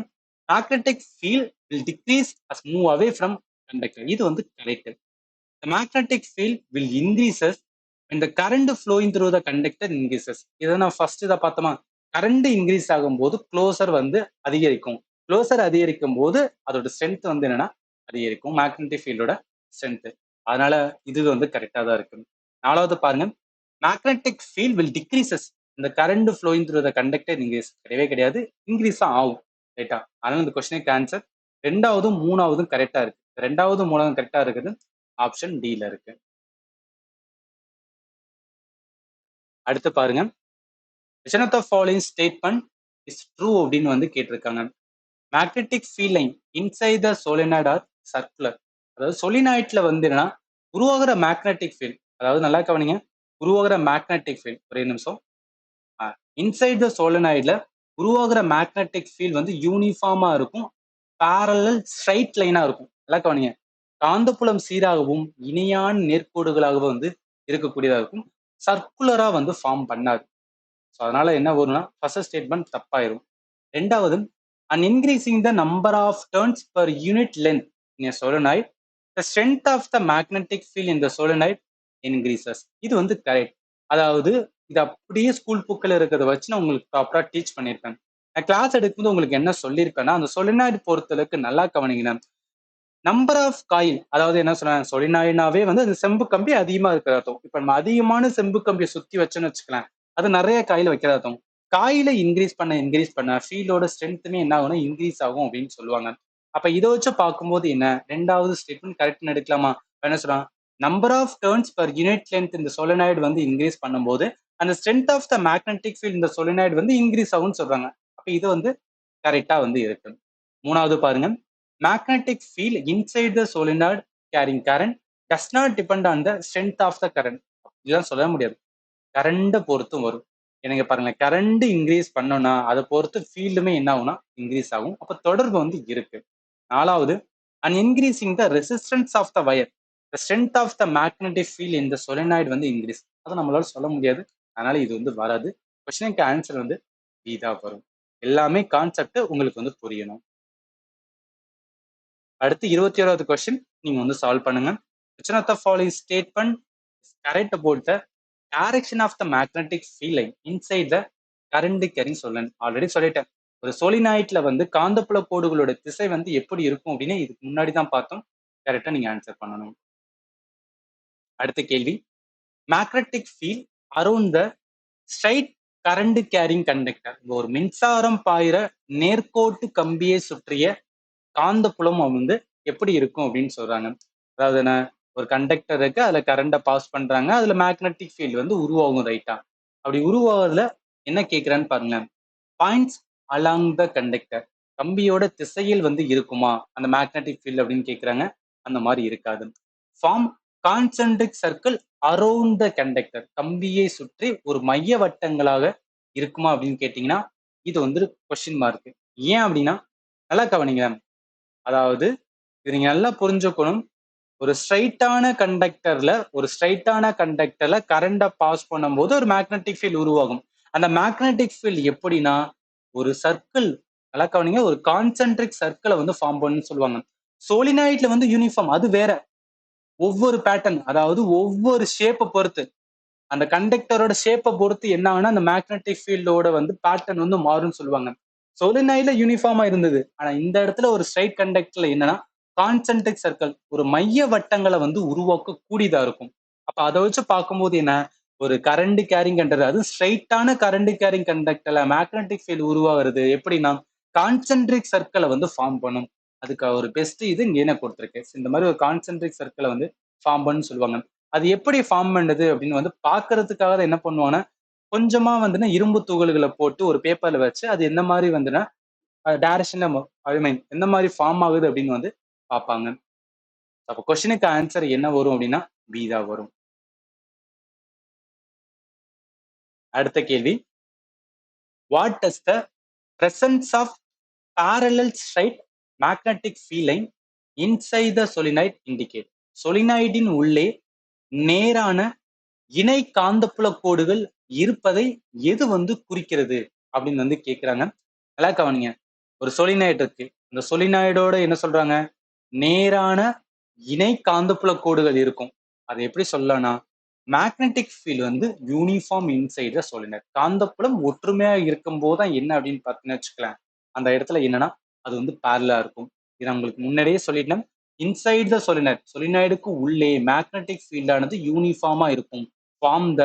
magnetic field will decrease as move away from conductor. இது வந்து correct. The magnetic field will increases when the current flowing through the conductor increases. இதை நான் ஃபர்ஸ்ட் இதை பார்த்தோமா, கரண்ட் இன்க்ரீஸ் ஆகும்போது க்ளோசர் வந்து அதிகரிக்கும். க்ளோசர் அதிகரிக்கும் போது அதோட ஸ்ட்ரென்த் வந்து என்னன்னா அதிகரிக்கும், மேக்னெட்டிக் ஃபீல்டோட ஸ்ட்ரென்த். அதனால இது வந்து கரெக்டா தான் இருக்கு. நாலாவது பாருங்க, மேக்னெட்டிக் ஃபீல்ட் வில் டிக்ரீசஸ் இந்த current flowing through the conductor increase. கிடையவே கிடையாது, இன்க்ரீஸ் தான் ஆகும். ரைட்டா? அதனால இந்த கொஸ்டினுக்கு ஆன்சர் ரெண்டாவதும் மூணாவதும் கரெக்டா இருக்கு. ரெண்டாவது மூணாவது கரெக்டா இருக்குது, ஆப்ஷன் டில இருக்கு. அடுத்து பாருங்க, which of the following statement is true அப்படின்னு வந்து கேட்டிருக்காங்க. Magnetic field line inside the solenoid are circular. அதாவது சொலினாய்ட்ல வந்து என்னன்னா உருவாகிற மேக்னெட்டிக் ஃபீல்ட், அதாவது நல்லா கவனிங்க, உருவாகிற மேக்னெட்டிக் ஃபீல்ட் ஒரே நிமிஷம். இன்சைட் த சோலினாய்ட்ல உருவாகிற மேக்னெட்டிக் ஃபீல்ட் வந்து யூனிஃபார்மா இருக்கும், பேரலல் ஸ்ட்ரைட் லைனா இருக்கும். நல்லா கவனிங்க, காந்தப்புலம் சீராகவும் இணையான நேர்கோடுகளாகவும் வந்து இருக்கக்கூடியதா இருக்கும், சர்க்குலரா வந்து ஃபார்ம் பண்ணாது. ஸோ அதனால என்ன வரும்னா ஃபர்ஸ்ட் ஸ்டேட்மெண்ட் தப்பாயிரும். ரெண்டாவது, and increasing the number of turns per unit length in a solenoid the strength of the magnetic field in the solenoid increases. இது வந்து கரெக்ட். அதாவது இது அப்படியே ஸ்கூல் புக்கில் இருக்கிறத வச்சு நான் உங்களுக்கு ப்ராப்பரா டீச் பண்ணியிருப்பேன். நான் கிளாஸ் எடுக்கும்போது உங்களுக்கு என்ன சொல்லியிருப்பேன்னா, அந்த சொலினாய்டு பொறுத்தளவுக்கு நல்லா கவனிங்க, நம்பர் ஆஃப் காயில், அதாவது என்ன சொல்றேன், சொலினாய்டுனாவே வந்து அந்த செம்பு கம்பி அதிகமா இருக்கிற அர்த்தம். இப்ப நம்ம அதிகமான செம்பு கம்பியை சுத்தி வச்சோன்னு வச்சுக்கலாம், அது நிறைய காயில வைக்கிற அர்த்தம். காயில இன்க்ரீஸ் பண்ண ஃபீல்டோட ஸ்ட்ரென்த்துமே என்ன ஆகும்னா இன்க்ரீஸ் ஆகும் அப்படின்னு சொல்லுவாங்க. அப்ப இதை வச்சு பார்க்கும்போது என்ன, ரெண்டாவது ஸ்டேட்மெண்ட் கரெக்ட்னு எடுக்கலாமா? என்ன சொல்றான், number of turns per unit length இந்த சொலினாய்டு வந்து இன்க்ரீஸ் பண்ணும்போது அந்த strength of the magnetic field இந்த சொலினாய்டு வந்து இன்க்ரீஸ் ஆகும்னு சொல்றாங்க. அப்ப இது வந்து கரெக்டா வந்து இருக்கு. மூணாவது பாருங்க, magnetic field inside the solenoid carrying current does not depend on the strength of the current. இதெல்லாம் சொல்ல முடியாது, கரண்ட பொறுத்தும் வரும். எனக்கு பாருங்க, கரண்ட் இன்க்ரீஸ் பண்ணோம்னா அதை பொறுத்து ஃபீல்டுமே என்ன ஆகும்னா இன்க்ரீஸ் ஆகும். அப்ப தொடர்பு வந்து இருக்கு. நாலாவது, and increasing the resistance of the wire the strength of the magnetic field இந்த சொலினாய்டு வந்து இன்க்ரீஸ். அதை நம்மளால சொல்ல முடியாது, அதனால இது வந்து வராது. கொஸ்டினுக்கு ஆன்சர் வந்து இதா வரும். எல்லாமே கான்செப்ட் உங்களுக்கு வந்து புரியணும். அடுத்து 21வது கொஸ்டின் நீங்க வந்து சால்வ் பண்ணுங்க. which of the following statement is correct about the direction of the magnetic field line inside the current carrying solenoid? Already சொல்லிட்டேன், ஒரு சோலினாய்ட்ல வந்து காந்தப்புல கோடுகளோட திசை வந்து எப்படி இருக்கும் அப்படின்னு இதுக்கு முன்னாடி தான் பார்த்தோம். கரெக்டா நீங்க ஆன்சர் பண்ணணும். அடுத்த கேள்வி, magnetic field around the straight current carrying conductor. ஒரு மின்சாரம் பாயிர நேர்கோட்டு கம்பியை சுற்றிய காந்த புலம் வந்து எப்படி இருக்கும் அப்படின்னு சொல்றாங்க. அதாவது என்ன, ஒரு கண்டக்டர் இருக்கு, அதுல கரண்ட பாஸ் பண்றாங்க, அதுல மேக்னெட்டிக் ஃபீல்டு வந்து உருவாகும். ரைட்டா? அப்படி உருவாகுறதுல என்ன கேட்கிறான்னு பாருங்களேன், பாயிண்ட்ஸ் அலாங் த கண்டக்டர், கம்பியோட திசையில் வந்து இருக்குமா அந்த மேக்னெட்டிக் ஃபீல்டு அப்படின்னு கேட்கிறாங்க. அந்த மாதிரி இருக்காது. Form concentric circle around the conductor, கம்பியை சுற்றி ஒரு மைய வட்டங்களாக இருக்குமா அப்படின்னு கேட்டீங்கன்னா இது வந்து கொஸ்டின் மார்க். ஏன் அப்படின்னா நல்லா கவனிங்க. அதாவது இது நீங்க நல்லா புரிஞ்சுக்கணும். ஒரு ஸ்ட்ரைட்டான கண்டக்டர்ல கரண்ட பாஸ் பண்ணும்போது ஒரு மேக்னெட்டிக் ஃபீல்ட் உருவாகும். அந்த மேக்னெட்டிக் ஃபீல்ட் எப்படின்னா, ஒரு சர்க்கிள் நல்லா கவனிங்க, ஒரு கான்சென்ட்ரிக் சர்க்கிள வந்து ஃபார்ம் பண்ணும்னு சொல்லுவாங்க. சோலினாய்ட்ல வந்து யூனிஃபார்ம் அது வேற. ஒவ்வொரு பேட்டர்ன் அதாவது ஒவ்வொரு ஷேப்ப பொறுத்து அந்த கண்டக்டரோட ஷேப்ப பொறுத்து என்ன ஆகும்னா அந்த மேக்னெட்டிக் ஃபீல்டோட வந்து பேட்டர்ன் வந்து மாறும்னு சொல்லுவாங்க. சோலினாய்ட்ல யூனிஃபார்மா இருந்தது. ஆனா இந்த இடத்துல ஒரு ஸ்ட்ரைட் கண்டக்டர்ல என்னன்னா கான்சென்ட்ரிக் சர்க்கிள் ஒரு மைய வட்டங்களை வந்து உருவாக்க கூடியதா இருக்கும். அப்ப அதை வச்சு பார்க்கும்போது என்ன, ஒரு கரண்ட் கேரிங் கண்டக்டர் அது ஸ்ட்ரைட்டான கரண்ட் கேரிங் கண்டக்டர்ல மேக்னெட்டிக் ஃபீல்ட் உருவாகிறது எப்படின்னா கான்சென்ட்ரிக் சர்க்கிளை வந்து ஃபார்ம் பண்ணும். அதுக்கு ஒரு பெஸ்ட் இது இங்கே நான் கொடுத்துருக்கேன். இந்த மாதிரி ஒரு கான்சென்ட்ரிக் சர்க்கிளை வந்து ஃபார்ம் பண்ணுன்னு சொல்லுவாங்க. அது எப்படி ஃபார்ம் பண்ணுது அப்படின்னு வந்து பாக்குறதுக்காக என்ன பண்ணுவாங்கன்னா கொஞ்சமா வந்துன்னா இரும்பு துகள்களை போட்டு ஒரு பேப்பர்ல வச்சு அது என்ன மாதிரி வந்துன்னா டைரக்ஷன்ல ஐ மீன் எந்த மாதிரி ஃபார்ம் ஆகுது அப்படின்னு வந்து பார்ப்பாங்க. அப்ப கொஸ்டினுக்கு ஆன்சர் என்ன வரும் அப்படின்னா பி தான் வரும். அடுத்த கேள்வி, what does the presence of parallel straight magnetic field line inside the solenoid indicate? சொலினாய்டின் உள்ளே நேரான இணை காந்தப்புல கோடுகள் இருப்பதை எது வந்து குறிக்கிறது அப்படின்னு வந்து கேக்குறாங்க. நல்லா கவனிங்க. ஒரு சொலினாய்டு இருக்கு. இந்த சொலினாய்டோட என்ன சொல்றாங்க, நேரான இணை காந்தப்புல கோடுகள் இருக்கும். அதை எப்படி சொல்லலாம்னா மேக்னெட்டிக் ஃபீல்ட் வந்து யூனிஃபார்ம் இன்சைட் த சொலினாய்டு. காந்தப்புலம் ஒற்றுமையா இருக்கும் போதுதான் என்ன அப்படின்னு பார்த்தீங்கன்னு வச்சுக்கலாம், அந்த இடத்துல என்னன்னா அது வந்து பேரலா இருக்கும். இது நான் உங்களுக்கு முன்னாடியே சொல்லிட்டேன். இன்சைட் த சொலினாய்டு சொலினாய்டுக்கு உள்ளே மேக்னெட்டிக் ஃபீல்டானது யூனிஃபார்மா இருக்கும். ஃபார்ம் த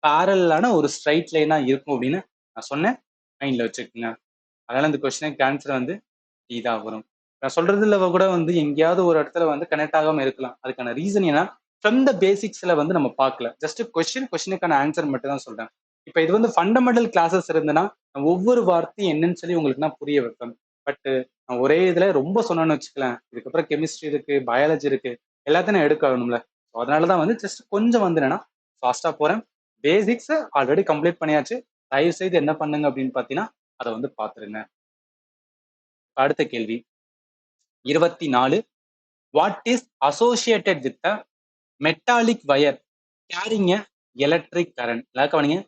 பேரலான ஒரு ஸ்ட்ரைட் லைனா இருக்கும் அப்படின்னு நான் சொன்னேன். மைண்ட்ல வச்சுக்கோங்க. அதனால இந்த கொஸ்டினுக்கு ஆன்சர் வந்து டி தான் வரும். நான் சொல்றதுல கூட வந்து எங்கேயாவது ஒரு இடத்துல வந்து கனெக்ட் ஆகாம இருக்கலாம். அதுக்கான ரீசன் என்ன, ஃப்ரம் த பேசிக்ஸ்ல வந்து நம்ம பார்க்கல. ஜஸ்ட் கொஸ்டினுக்கான ஆன்சர் மட்டும் தான் சொல்றேன். இப்ப இது வந்து ஃபண்டமெண்டல் கிளாஸஸ் இருந்ததுன்னா ஒவ்வொரு வார்த்தையும் என்னன்னு சொல்லி உங்களுக்கு நான் புரிய வைப்பேன். பட் நான் ஒரே இதுல ரொம்ப சொன்னேன்னு வச்சுக்கலாம், இதுக்கப்புறம் கெமிஸ்ட்ரி இருக்கு, பயாலஜி இருக்கு, எல்லாத்தையும் நான் எடுக்க ஆகணும்ல. அதனாலதான் வந்து ஜஸ்ட் கொஞ்சம் வந்து என்னன்னா ஃபாஸ்டா போறேன். பேசிக்ஸ் ஆல்ரெடி கம்ப்ளீட் பண்ணியாச்சு. தயவு செய்து என்ன பண்ணுங்க அப்படின்னு பாத்தீங்கன்னா அதை வந்து பாத்துருங்க. அடுத்த கேள்வி 24, what is associated with a metallic wire carrying a electric current? கவனிங்க,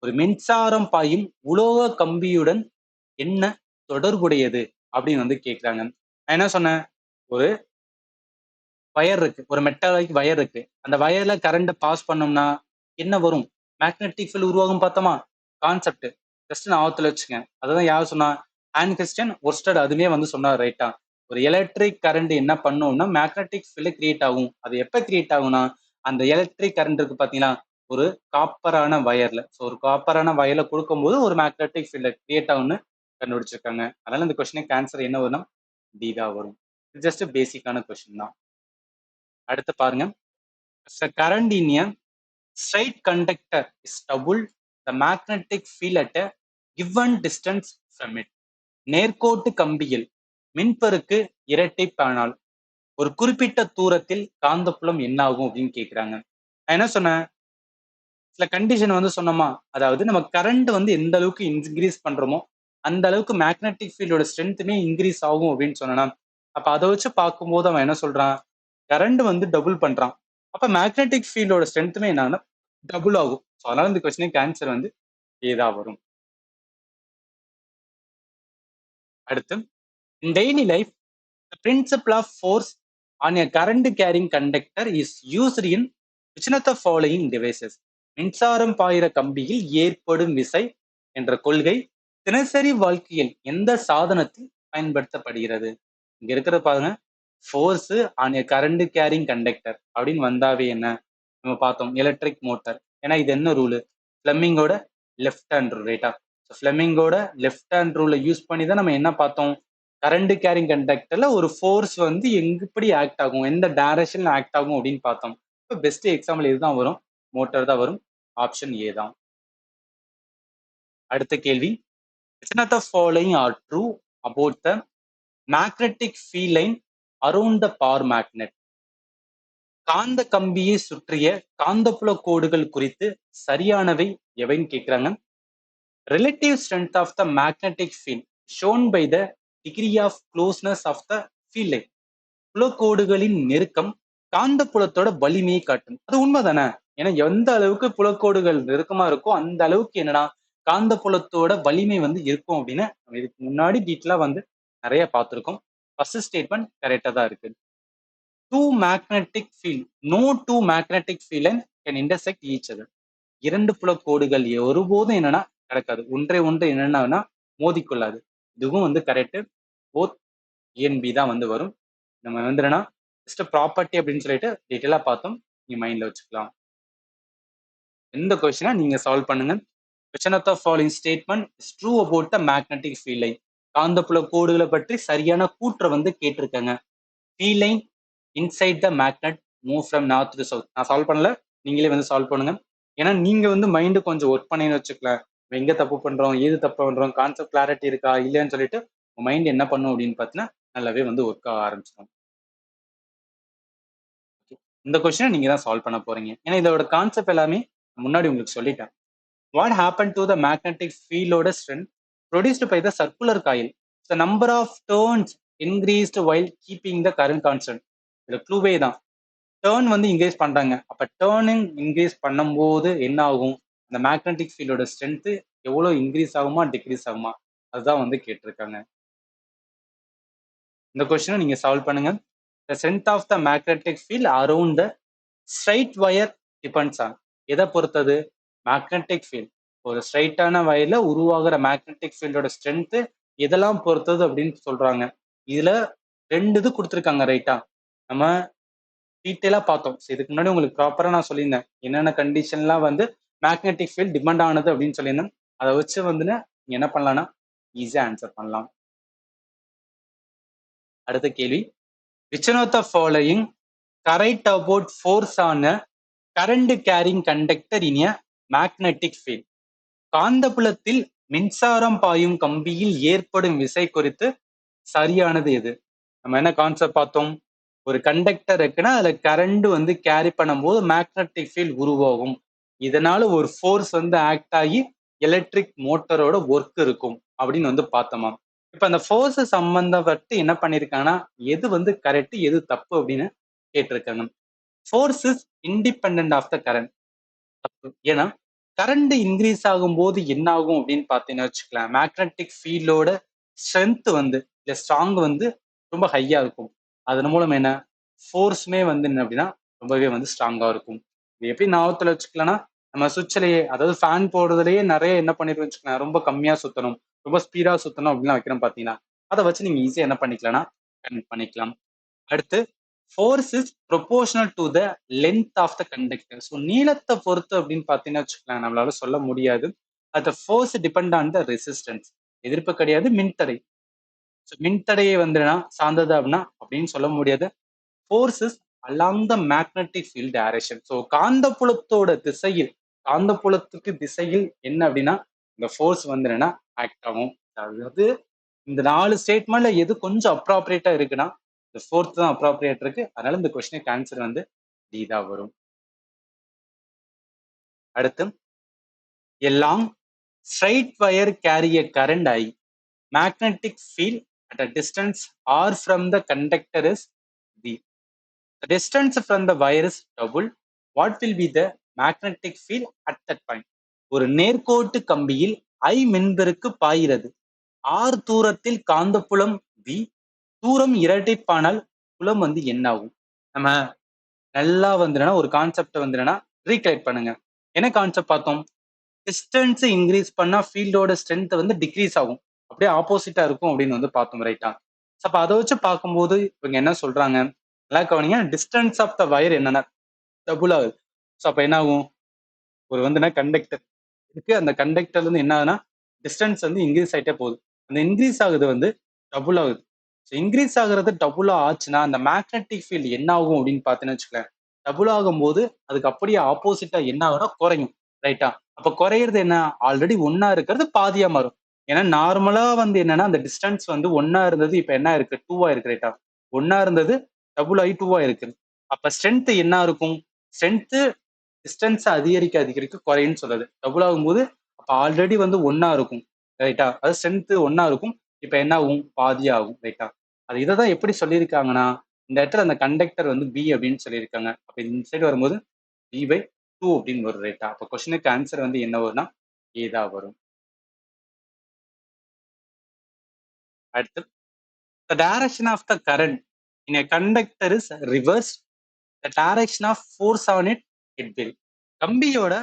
ஒரு மின்சாரம் பாயும் உலோக கம்பியுடன் என்ன தொடர்புடையது அப்படின்னு வந்து கேட்கிறாங்க. நான் என்ன சொன்னேன், ஒரு வயர் இருக்கு, ஒரு மெட்டாலிக் வயர் இருக்கு. அந்த வயர்ல கரண்ட் பாஸ் பண்ணோம்னா என்ன வரும், மேக்னெட்டிக் ஃபீல்ட் உருவாகும் பார்த்தோமா. கான்செப்ட் ஜஸ்ட் ஞாபகத்துல வச்சுங்க. அதுதான் யார் சொன்னா, ஆன் கிறிஸ்டியன் ஒர்ஸ்டட் அதுலயே வந்து சொன்னார் ரைட்டா. ஒரு எலக்ட்ரிக் கரண்ட் என்ன பண்ணும்னா மேக்னெட்டிக் ஃபீல்ட் கிரியேட் ஆகும். அது எப்ப கிரியேட் ஆகும்னா அந்த எலக்ட்ரிக் கரண்ட் இருக்கு பாத்தீங்கன்னா ஒரு காப்பரான வயர்ல, ஸோ ஒரு காப்பரான வயர்ல கொடுக்கும்போது ஒரு மேக்னெட்டிக் ஃபீல்ட் கிரியேட் ஆகும்னு கண்டுபிடிச்சிருக்காங்க. அதனால இந்த கொஸ்டினுக்கு ஆன்சர் என்ன வரும்னா டி தான் வரும். ஜஸ்ட் பேசிக்கான கொஸ்டின் தான். அடுத்து பாருங்க, current in a straight conductor is doubled the magnetic field at a given distance from it. நேர்கோட்டு கம்பியில் மின்பெருக்கு இரட்டைப்பானால் ஒரு குறிப்பிட்ட தூரத்தில் காந்தப்புலம் என்ன ஆகும் அப்படின்னு கேட்கிறாங்க. நான் என்ன சொன்னேன், சில கண்டிஷன் வந்து சொன்னோமா, அதாவது நம்ம கரண்ட் வந்து எந்த அளவுக்கு இன்க்ரீஸ் பண்றோமோ அந்த அளவுக்கு மேக்னெட்டிக் ஃபீல்டோட ஸ்ட்ரென்த்துமே இன்க்ரீஸ் ஆகும் அப்படின்னு சொன்னா, அப்ப அதை வச்சு பார்க்கும்போது அவன் என்ன சொல்றான், கரண்ட் வந்து டபுள் பண்றான். அப்ப மேக்னெட்டிக் ஃபீல்டோட ஸ்ட்ரென்த்துமே என்னன்னா டபுள் ஆகும். ஸோ அதனால இந்த கொஸ்டினுக்கு ஆன்சர் வந்து ஏதா வரும். அடுத்து, இன் daily life the principle of force on a current carrying conductor is used in which of the following devices? மின்சாரம் பாயிர கம்பியில் ஏற்படும் விசை என்ற கொள்கை தினசரி வாழ்க்கையில் எந்த சாதனத்தில் பயன்படுத்தப்படுகிறது? இங்க இருக்கிற பாருங்க, force on a current carrying conductor அப்படின்னு வந்தாவே என்ன நம்ம பார்த்தோம், எலக்ட்ரிக் மோட்டார். ஏன்னா இது என்ன ரூலு, ஃபிளெமிங்கோட லெஃப்ட் ஹேண்ட் ரூல் ரைட்டா. ஃபிளெமிங்கோட லெஃப்ட் ஹேண்ட் ரூலை யூஸ் பண்ணி தான் நம்ம என்ன பார்த்தோம், கரண்ட் கேரிங் கண்டக்டர்ல ஒரு ஃபோர்ஸ் வந்து எப்படி ஆக்ட் ஆகும், எந்த டைரக்ஷன்ல ஆக்ட் ஆகும் அப்படின்னு பார்த்தோம். இப்போ பெஸ்ட் எக்ஸாம்பிள் இதுதான் வரும், மோட்டார் தான் வரும். ஆப்ஷன் ஏ தான். அடுத்த கேள்வி, which of the following are true about the magnetic field line around the power magnet? காந்த கம்பியை சுற்றிய காந்தப்புல கோடுகள் குறித்து சரியானவை எவைன்னு கேட்கிறாங்க. Relative strength of the magnetic field shown by the degree of closeness of the field line. புலக்கோடுகளின் நெருக்கம் காந்தப்புலத்தோட வலிமையை காட்டும். அது உண்மைதானே? ஏன்னா எந்த அளவுக்கு புலக்கோடுகள் நெருக்கமா இருக்கோ அந்த அளவுக்கு என்னன்னா காந்தப்புலத்தோட வலிமை வந்து இருக்கும் அப்படின்னு நம்ம இதுக்கு முன்னாடி டீட்டெயிலா வந்து நிறைய பார்த்திருக்கோம். ஃபர்ஸ்ட் ஸ்டேட்மெண்ட் கரெக்டா தான் இருக்கு. Two magnetic field, no two magnetic field can intersect each other. இரண்டு புலக்கோடுகள் ஒருபோதும் என்னன்னா நடக்காது. ஒன்றை ஒன்று என்னன்னா மோதிக்கொள்ளாது. இதுவும் வந்து கரெக்ட். போத் ஏஎன்பி தான் வந்து வரும். நம்ம வந்து என்னன்னா ஜஸ்ட் ப்ராப்பர்ட்டி அப்படின்னு சொல்லிட்டு டீட்டெயிலா பார்த்தோம். நீங்க மைண்ட்ல வச்சுக்கலாம். எந்த கொஸ்டினா நீங்க சால்வ் பண்ணுங்க. Question of the following statement is true about the magnetic field line. காந்தப்புல கோடுகளை பற்றி சரியான கூற்றை வந்து கேட்டிருக்காங்க. field line inside the magnet move from north to south. நான் சால்வ் பண்ணல, நீங்களே வந்து சால்வ் பண்ணுங்க. ஏன்னா நீங்க வந்து மைண்டு கொஞ்சம் ஒர்க் பண்ணி வச்சுக்கலாம். எங்க தப்பு பண்றோம், ஏது தப்பு பண்றோம், கான்செப்ட் கிளாரிட்டி இருக்கா இல்லையான்னு சொல்லிட்டு உங்க மைண்ட் என்ன பண்ணும் அப்படின்னு பார்த்தீங்கன்னா நல்லாவே வந்து ஒர்க் ஆக ஆரம்பிச்சிடும். இந்த கொஸ்டினை நீங்க தான் சால்வ் பண்ண போறீங்க. ஏன்னா இதோட கான்செப்ட் எல்லாமே முன்னாடி உங்களுக்கு சொல்லிட்டேன். What happened to the magnetic field ஓட strength produced by the circular coil? The number of turns increased while keeping the current constant. இதுல க்ளூவே தான். டேர்ன் வந்து இன்க்ரீஸ் பண்றாங்க. அப்ப டேர்னிங் இன்க்ரீஸ் பண்ணும்போது என்ன ஆகும்? அந்த மேக்னெட்டிக் ஃபீல்டோட ஸ்ட்ரென்த் எவ்வளவு இன்க்ரீஸ் ஆகுமா டிக்ரீஸ் ஆகுமா அதுதான் வந்து கேட்டிருக்காங்க. இந்த கொஸ்டினை நீங்க சால்வ் பண்ணுங்க. The strength of the magnetic field around the straight wire depends on. எதை பொறுத்தது? Magnetic field. ஒரு ஸ்ட்ரைட்டான வயர்ல உருவாகிற மேக்னெட்டிக் ஃபீல்டோட ஸ்ட்ரென்த் எதெல்லாம் பொறுத்தது அப்படின்னு சொல்றாங்க. இதுல 2 இது கொடுத்துருக்காங்க ரைட்டா. நம்ம டீட்டெயிலா பார்த்தோம். இதுக்கு முன்னாடி உங்களுக்கு ப்ராப்பரா நான் சொல்லியிருந்தேன். என்னென்ன கண்டிஷன்லாம் வந்து மேக்னெட்டிக் ஃபீல்ட் டிபெண்ட் ஆனது அப்படின்னு சொல்லியிருந்தேன். அதை வச்சு வந்து நீங்க என்ன பண்ணலாம்னா ஈஸியா ஆன்சர் பண்ணலாம். அடுத்த கேள்வி. Which one of the following correct about force on a current carrying conductor in a magnetic field? காந்தப்புலத்தில் மின்சாரம் பாயும் கம்பியில் ஏற்படும் விசை குறித்து சரியானது எது? நம்ம என்ன கான்செப்ட் பார்த்தோம்? ஒரு கண்டக்டர் இருக்குன்னா அதுல கரண்ட் வந்து கேரி பண்ணும்போது மேக்னெட்டிக் ஃபீல்ட் உருவாகும். இதனால ஒரு ஃபோர்ஸ் வந்து ஆக்ட் ஆகி எலக்ட்ரிக் மோட்டரோட ஒர்க் இருக்கும் அப்படின்னு வந்து பார்த்தோமா. இப்ப அந்த ஃபோர்ஸ் சம்பந்தப்பட்டு என்ன பண்ணிருக்காங்கன்னா எது வந்து கரெக்ட் எது தப்பு அப்படின்னு கேட்டிருக்காங்க. Force is independent of the current. ஏன்னா கரண்ட் இன்க்ரீஸ் ஆகும் போது என்ன ஆகும் அப்படின்னு பார்த்தீங்கன்னா வச்சுக்கலாம், மேக்னெட்டிக் ஃபீல்டோட ஸ்ட்ரென்த் வந்து இல்ல ஸ்ட்ராங் வந்து ரொம்ப ஹையா இருக்கும். அதன் மூலம் என்ன ஃபோர்ஸுமே வந்து என்ன அப்படின்னா ரொம்பவே வந்து ஸ்ட்ராங்கா இருக்கும். இது எப்படி ஞாபகத்துல வச்சுக்கலாம்னா நம்ம சுவிட்ச்லயே அதாவது ஃபேன் போடுறதுலயே நிறைய என்ன பண்ணிருக்கோம் வச்சுக்கலாம், ரொம்ப கம்மியா சுத்தணும் ரொம்ப ஸ்பீடா சுத்தணும் அப்படின்லாம் வைக்கிறோம் பாத்தீங்கன்னா அதை வச்சு நீங்க ஈஸியா என்ன பண்ணிக்கலாம்னா கனெக்ட் பண்ணிக்கலாம். அடுத்து force is proportional to the length of the conductor. So நீளத்தை பொறுத்து அப்படின்னு பார்த்தீங்கன்னா வச்சுக்கலாம் நம்மளால சொல்ல முடியாது. அந்த force depend on the resistance. எதிர்ப்பு கிடையாது, மின்தடை. ஸோ மின்தடையை வந்து சார்ந்தது அப்படின்னா அப்படின்னு சொல்ல முடியாது. Forces along the magnetic field direction. So காந்தப்புலத்தோட திசையில், காந்தப்புலத்துக்கு திசையில் என்ன அப்படின்னா இந்த ஃபோர்ஸ் வந்து என்னன்னா ஆக்ட் ஆகும். அதாவது இந்த 4 ஸ்டேட்மெண்ட்ல எது கொஞ்சம் அப்ராப்ரியேட்டா இருக்குன்னா இந்த ஃபோர்த் தான் அப்ராப்ரியேட் இருக்கு. அதனால இந்த கொஸ்டினுக்கு ஆன்சர் வந்து டி தான் வரும். அடுத்து a long straight wire carry a current I. Magnetic field at a distance r from the conductor is V. The distance from the wire is double. What will be the magnetic field at that point? ஒரு நேர்கோட்டு கம்பியில் I மின்பெருக்கு பாய்கிறது. r தூரத்தில் காந்தப்புலம் V. தூரம் இரட்டைப்பானால் புலம் வந்து என்ன ஆகும்? நம்ம நல்லா வந்து ஒரு கான்செப்ட் வந்து ரீகலெக்ட் பண்ணுங்க. என்ன கான்செப்ட் பார்த்தோம்? டிஸ்டன்ஸ் இன்க்ரீஸ் பண்ணா ஃபீல்டோட ஸ்ட்ரென்த் வந்து டிக்ரீஸ் ஆகும். அப்படியே ஆப்போசிட்டா இருக்கும் அப்படின்னு வந்து பார்த்தோம் ரைட்டா. அப்ப அதை வச்சு பார்க்கும்போது இவங்க என்ன சொல்றாங்க, நல்லா கவனிங்க. டிஸ்டன்ஸ் ஆஃப் த வயர் என்னன்னா டபுள் ஆகுது. ஸோ அப்ப என்ன ஆகும்? ஒரு வந்து கண்டக்டர் இருக்கு, அந்த கண்டக்டர்ல இருந்து என்ன ஆகுதுன்னா டிஸ்டன்ஸ் வந்து இன்க்ரீஸ் ஆகிட்டே போகுது. அந்த இன்க்ரீஸ் ஆகுது வந்து டபுள் ஆகுது. ஸோ இன்க்ரீஸ் ஆகுறது டபுளா ஆச்சுன்னா அந்த மேக்னெட்டிக் ஃபீல்டு என்ன ஆகும் அப்படின்னு பார்த்தீங்கன்னு வச்சுக்கலேன். டபுள் ஆகும்போது அதுக்கு அப்படியே ஆப்போசிட்டா என்ன ஆகும்னா குறையும் ரைட்டா. அப்ப குறையிறது என்ன? ஆல்ரெடி ஒன்னா இருக்கிறது பாதியா மாறும். ஏன்னா நார்மலா வந்து என்னன்னா அந்த டிஸ்டன்ஸ் வந்து ஒன்னா இருந்தது இப்ப என்ன இருக்கு? 2வா இருக்கு ரைட்டா. ஒன்னா இருந்தது டபுள் ஆகி 2வா இருக்கு. அப்ப ஸ்ட்ரென்த் என்ன இருக்கும்? ஸ்ட்ரென்த் டிஸ்டன்ஸ் அதிகரிக்க அதிகரிக்க குறையுன்னு சொல்றது. டபுள் ஆகும்போது அப்ப ஆல்ரெடி வந்து ஒன்னா இருக்கும் ரைட்டா. அது ஸ்ட்ரென்த் ஒன்னா இருக்கும். இப்ப என்ன ஆகும்? பாதி ஆகும். ரைட்டா? அது இததான் எப்படி சொல்லியிருக்காங்கன்னா, இந்த இடத்துல அந்த கண்டக்டர் வந்து பி அப்படின்னு சொல்லியிருக்காங்க. அப்ப இந்த சைடு வரும்போது b/2 அப்படின்னு வரும். ரைட்டா? அப்ப கொஸ்டினுக்கு ஆன்சர் வந்து என்ன வரும்னா, ஏ தான் வரும். அடுத்து, the direction of the current in a conductor is reversed. The direction of force on it, it will. கம்பியோட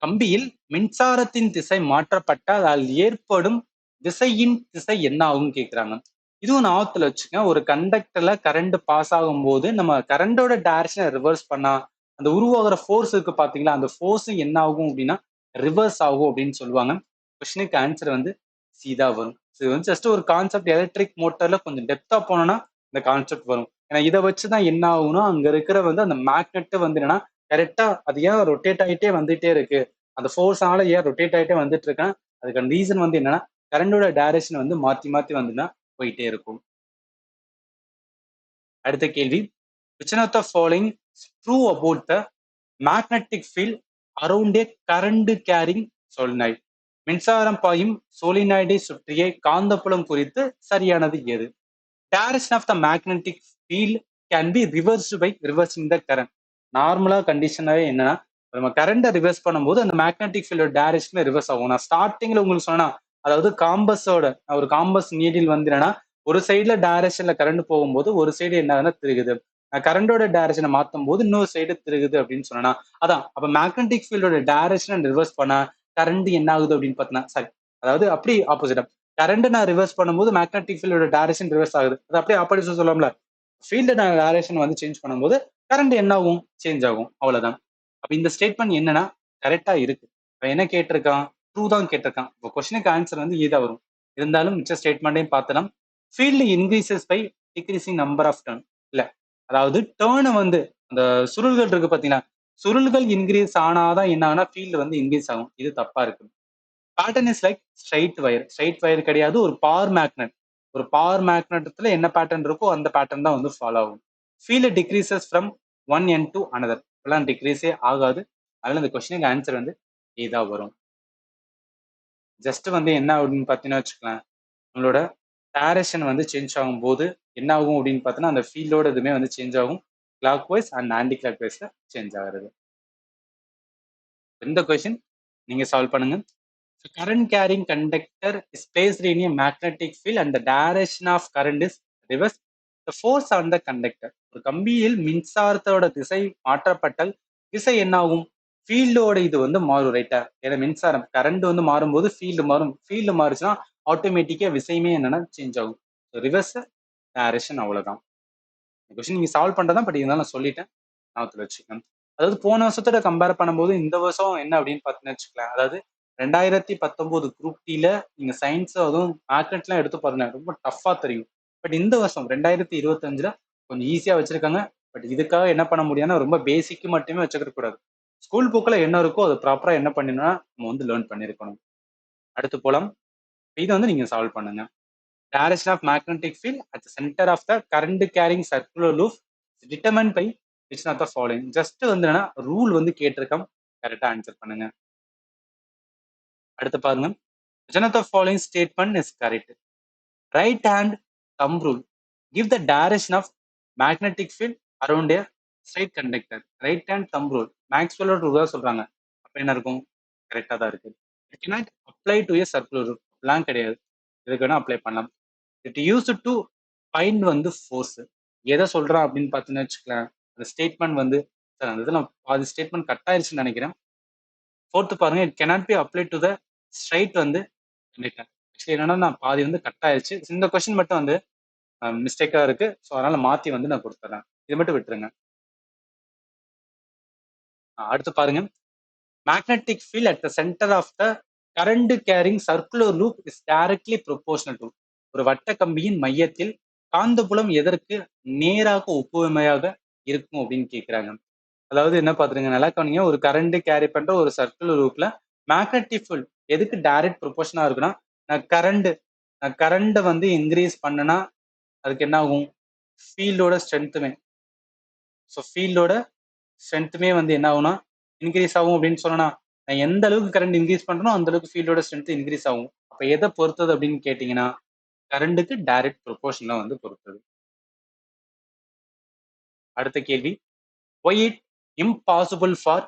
கம்பியில் மின்சாரத்தின் திசை மாற்றப்பட்டால் அதில் ஏற்படும் திசையின் திசை என்ன ஆகும் கேக்குறாங்க. இதுவும் ஞாபகத்துல வச்சுங்க. ஒரு கண்டக்டர்ல கரண்ட் பாஸ் ஆகும்போது நம்ம கரண்டோட டைரக்ஷனை ரிவர்ஸ் பண்ணா அந்த உருவாகிற ஃபோர்ஸ் இருக்கு பாத்தீங்களா, அந்த ஃபோர்ஸ் என்ன ஆகும் அப்படின்னா ரிவர்ஸ் ஆகும் அப்படின்னு சொல்லுவாங்க. கொஸ்டினுக்கு ஆன்சர் வந்து சி தான் வரும். இது வந்து ஜஸ்ட் ஒரு கான்செப்ட். எலக்ட்ரிக் மோட்டர்ல கொஞ்சம் டெப்தா போனோம்னா இந்த கான்செப்ட் வரும். ஏன்னா இதை வச்சுதான் என்ன ஆகும்னா அங்க இருக்கிற வந்து அந்த மேக்னெட் வந்து என்னன்னா கரெக்டா அது ஏன் ரொட்டேட் ஆகிட்டே வந்துட்டே இருக்கு, அந்த ஃபோர்ஸ்னால ஏன் ரொட்டேட் ஆகிட்டே வந்துட்டு இருக்கேன், அதுக்கான ரீசன் வந்து என்னன்னா கரண்டோட டைரக்ஷன் வந்து மாத்தி மாத்தி வந்துன்னா போயிட்டே இருக்கும். அடுத்த கேள்வி, which one of the following is true about the magnetic field around a current carrying solenoid? மின்சாரம் பாயும் சோலினாய்டை சுற்றிய காந்தப்புலம் குறித்து சரியானது எது? Direction of the magnetic field can be reversed by reversing the current. நார்மலா கண்டிஷனாவே என்னன்னா நம்ம கரண்ட ரிவர்ஸ் பண்ணும்போது அந்த மேக்னெட்டிக் ஃபீல்டோட டைரக்ஷன் ரிவர்ஸ் ஆகும். நான் ஸ்டார்டிங்ல உங்களுக்கு சொன்னா, அதாவது காம்பஸோட ஒரு காம்பஸ் நீடில் வந்து என்னன்னா ஒரு சைடுல டைரக்ஷன்ல கரண்ட் போகும்போது ஒரு சைடு என்ன ஆகுதுன்னா திருகுது. கரண்டோட டைரக்ஷனை மாத்தும் போது இன்னொரு சைடு திருகுது அப்படின்னு சொன்னா, அதான் அப்ப மேக்னெட்டிக் ஃபீல்டோட டைரக்ஷனை ரிவர்ஸ் பண்ணா கரண்ட் என்ன ஆகுது அப்படின்னு பார்த்தீங்கன்னா சரி, அதாவது அப்படி ஆப்போசிட். கரண்ட் நான் ரிவர்ஸ் பண்ணும்போது மேக்னெட்டிக் ஃபீல்டோட டைரக்ஷன் ரிவர்ஸ் ஆகுது. அது அப்படியே ஆப்போசிட் சொல்லலாம்ல. ஃபீல்டு டைரக்ஷன் வந்து சேஞ்ச் பண்ணும்போது கரண்ட் என்ன ஆகும்? சேஞ்ச் ஆகும். அவ்வளவுதான். அப்ப இந்த ஸ்டேட்மெண்ட் என்னன்னா கரெக்டா இருக்கு. இப்ப என்ன கேட்டிருக்கான்? ட்ரூ தான் கேட்டிருக்கான். இப்போ கொஸ்டினுக்கு ஆன்சர் வந்து இதா வரும். இருந்தாலும் மிச்ச ஸ்டேட்மெண்ட்டையும் பார்த்தலாம். Field increases by decreasing number of turn. இல்ல, அதாவது டேர்னை வந்து அந்த சுருள்கள் இருக்கு பாத்தீங்கன்னா, சுருள்கள் இன்க்ரீஸ் ஆனாதான் என்ன ஆகுனா ஃபீல்டு வந்து இன்க்ரீஸ் ஆகும். இது தப்பா இருக்கு. Pattern is like straight wire. Straight wire கிடையாது, ஒரு பவர் மேக்னெட். ஒரு பவர் மேக்னெட்ல என்ன பேட்டர்ன் இருக்கோ அந்த பேட்டர்ன் தான் வந்து ஃபாலோ ஆகும். Field decreases from one end to another. எல்லாம் டிக்ரீஸே ஆகாது. அதனால இந்த கொஸ்டினுக்கு ஆன்சர் வந்து இதா வரும். ஜஸ்ட் வந்து என்ன அப்படின்னு பார்த்தீங்கன்னா வச்சுக்கலாம், உங்களோட டைரக்ஷன் வந்து சேஞ்ச் ஆகும்போது என்ன ஆகும் அப்படின்னு பார்த்தீங்கன்னா அந்த ஃபீல்டோட இதுவுமே வந்து சேஞ்ச் ஆகும். கிளாக் வைஸ் அண்ட் ஆன்டி கிளாக் வைஸ்ல சேஞ்ச் ஆகுறது. இந்த கொஸ்டின் நீங்க சால்வ் பண்ணுங்க. So current carrying conductor is placed in a magnetic field and the direction of current is reversed. The force on the conductor. ஒரு கம்பியில் மின்சாரத்தோட திசை மாற்றப்பட்டால் திசை என்ன ஆகும்? ஃபீல்டோட இது வந்து மாறும். ரைட்டா? ஏன்னா மின்சாரம் கரண்ட் வந்து மாறும்போது ஃபீல்டு மாறும். ஃபீல்டு மாறுச்சுன்னா ஆட்டோமேட்டிக்கா விசையுமே என்னன்னா சேஞ்ச் ஆகும். ரிவர்ஸ் டைரக்ஷன், அவ்வளவுதான். கொஸ்டின் நீங்க சால்வ் பண்றதான், பட் இருந்தாலும் நான் சொல்லிட்டேன், ஞாபகத்துல வச்சுக்கணும். அதாவது போன வருஷத்தோட கம்பேர் பண்ணும்போது இந்த வருஷம் என்ன அப்படின்னு பார்த்தீங்கன்னு வச்சுக்கலாம், அதாவது 2019 குரூப் டில நீங்க சயின்ஸ் அதுவும் மேக்னெட்லாம் எடுத்து பாருங்க, ரொம்ப டஃப்பா தெரியும். பட் இந்த வருஷம் 2025ல கொஞ்சம் ஈஸியா வச்சிருக்காங்க. பட் இதுக்காக என்ன பண்ண முடியும்னா ரொம்ப பேசிக் மட்டுமே வச்சுக்க கூடாது. ஸ்கூல் புக்ல என்ன இருக்கோ அது ப்ராப்பரா என்ன பண்ணணும்னா நம்ம வந்து லேர்ன் பண்ணிருக்கணும். அடுத்து போலாம். இதை வந்து நீங்க சால்வ் பண்ணுங்க. Direction of magnetic field at the center of the current carrying circular loop is determined by which one of the following. Just வந்து என்னன்னா ரூல் வந்து கேட்டிருக்கோம், கரெக்டா ஆன்சர் பண்ணுங்க. அடுத்து பாருங்க. Which one of the following statement is correct? Right hand thumb rule give the direction of magnetic field around a straight conductor. Right hand thumb rule மேக்ஸ்வெல்லோட rule தான் சொல்றாங்க. அப்ப என்ன இருக்கும்? கரெக்டா தான் இருக்கு. It cannot apply to a circular loop. எல்லாம் கிடையாது. இதுக்கு வேணா அப்ளை பண்ணலாம். இட் யூஸ் டு ஃபைண்ட் வந்து ஃபோர்ஸ். எதை சொல்றான் அப்படின்னு பார்த்தீங்கன்னு வச்சுக்கலாம், அந்த ஸ்டேட்மெண்ட் வந்து அந்த இதில் பாதி ஸ்டேட்மெண்ட் கட் ஆயிருச்சுன்னு நினைக்கிறேன். ஃபோர்த்து பாருங்க, it cannot be apply to the straight வந்து கண்டக்டர். ஆக்சுவலி என்னன்னா நான் பாதி வந்து கட் ஆயிருச்சு. இந்த கொஸ்டின் மட்டும் வந்து மிஸ்டேக்கா இருக்கு. ஸோ அதனால மாத்தி வந்து நான் கொடுத்துறேன். இது மட்டும் விட்டுருங்க. அடுத்து பாருங்க, magnetic field at the centre of the current carrying circular loop is directly proportional to. ஒரு வட்ட கம்பியின் மையத்தில் காந்தப்புலம் எதற்கு நேராக ஒப்புமையாக இருக்கும் அப்படின்னு கேட்கிறாங்க. அதாவது என்ன பாத்துருங்க, நல்லா கவனிங்க. ஒரு கரண்ட் கேரி பண்ற ஒரு சர்க்குலர் லூப்ல மேக்னெட்டிக் ஃபீல்ட் எதுக்கு டைரக்ட் ப்ரொபோர்ஷனா இருக்குன்னா, நான் கரண்ட் வந்து இன்க்ரீஸ் பண்ணனா அதுக்கு என்ன ஆகும்? ஃபீல்டோட ஸ்ட்ரென்த்துமே. ஸோ ஃபீல்டோட ஸ்ட்ரென்த்துமே வந்து என்ன ஆகும்னா இன்க்ரீஸ் ஆகும் அப்படின்னு சொன்னா, நான் எந்த அளவுக்கு கரண்ட் இன்க்ரீஸ் பண்றனோ அந்த அளவுக்கு ஃபீல்டோட ஸ்ட்ரென்த் இன்க்ரீஸ் ஆகும். அப்ப எதை பொறுத்தது அப்படின்னு கேட்டீங்கன்னா கரண்ட்டுக்கு டைரக்ட் ப்ரொபோர்ஷன்ல வந்து பொறுத்தது. அடுத்த கேள்வி, why it impossible for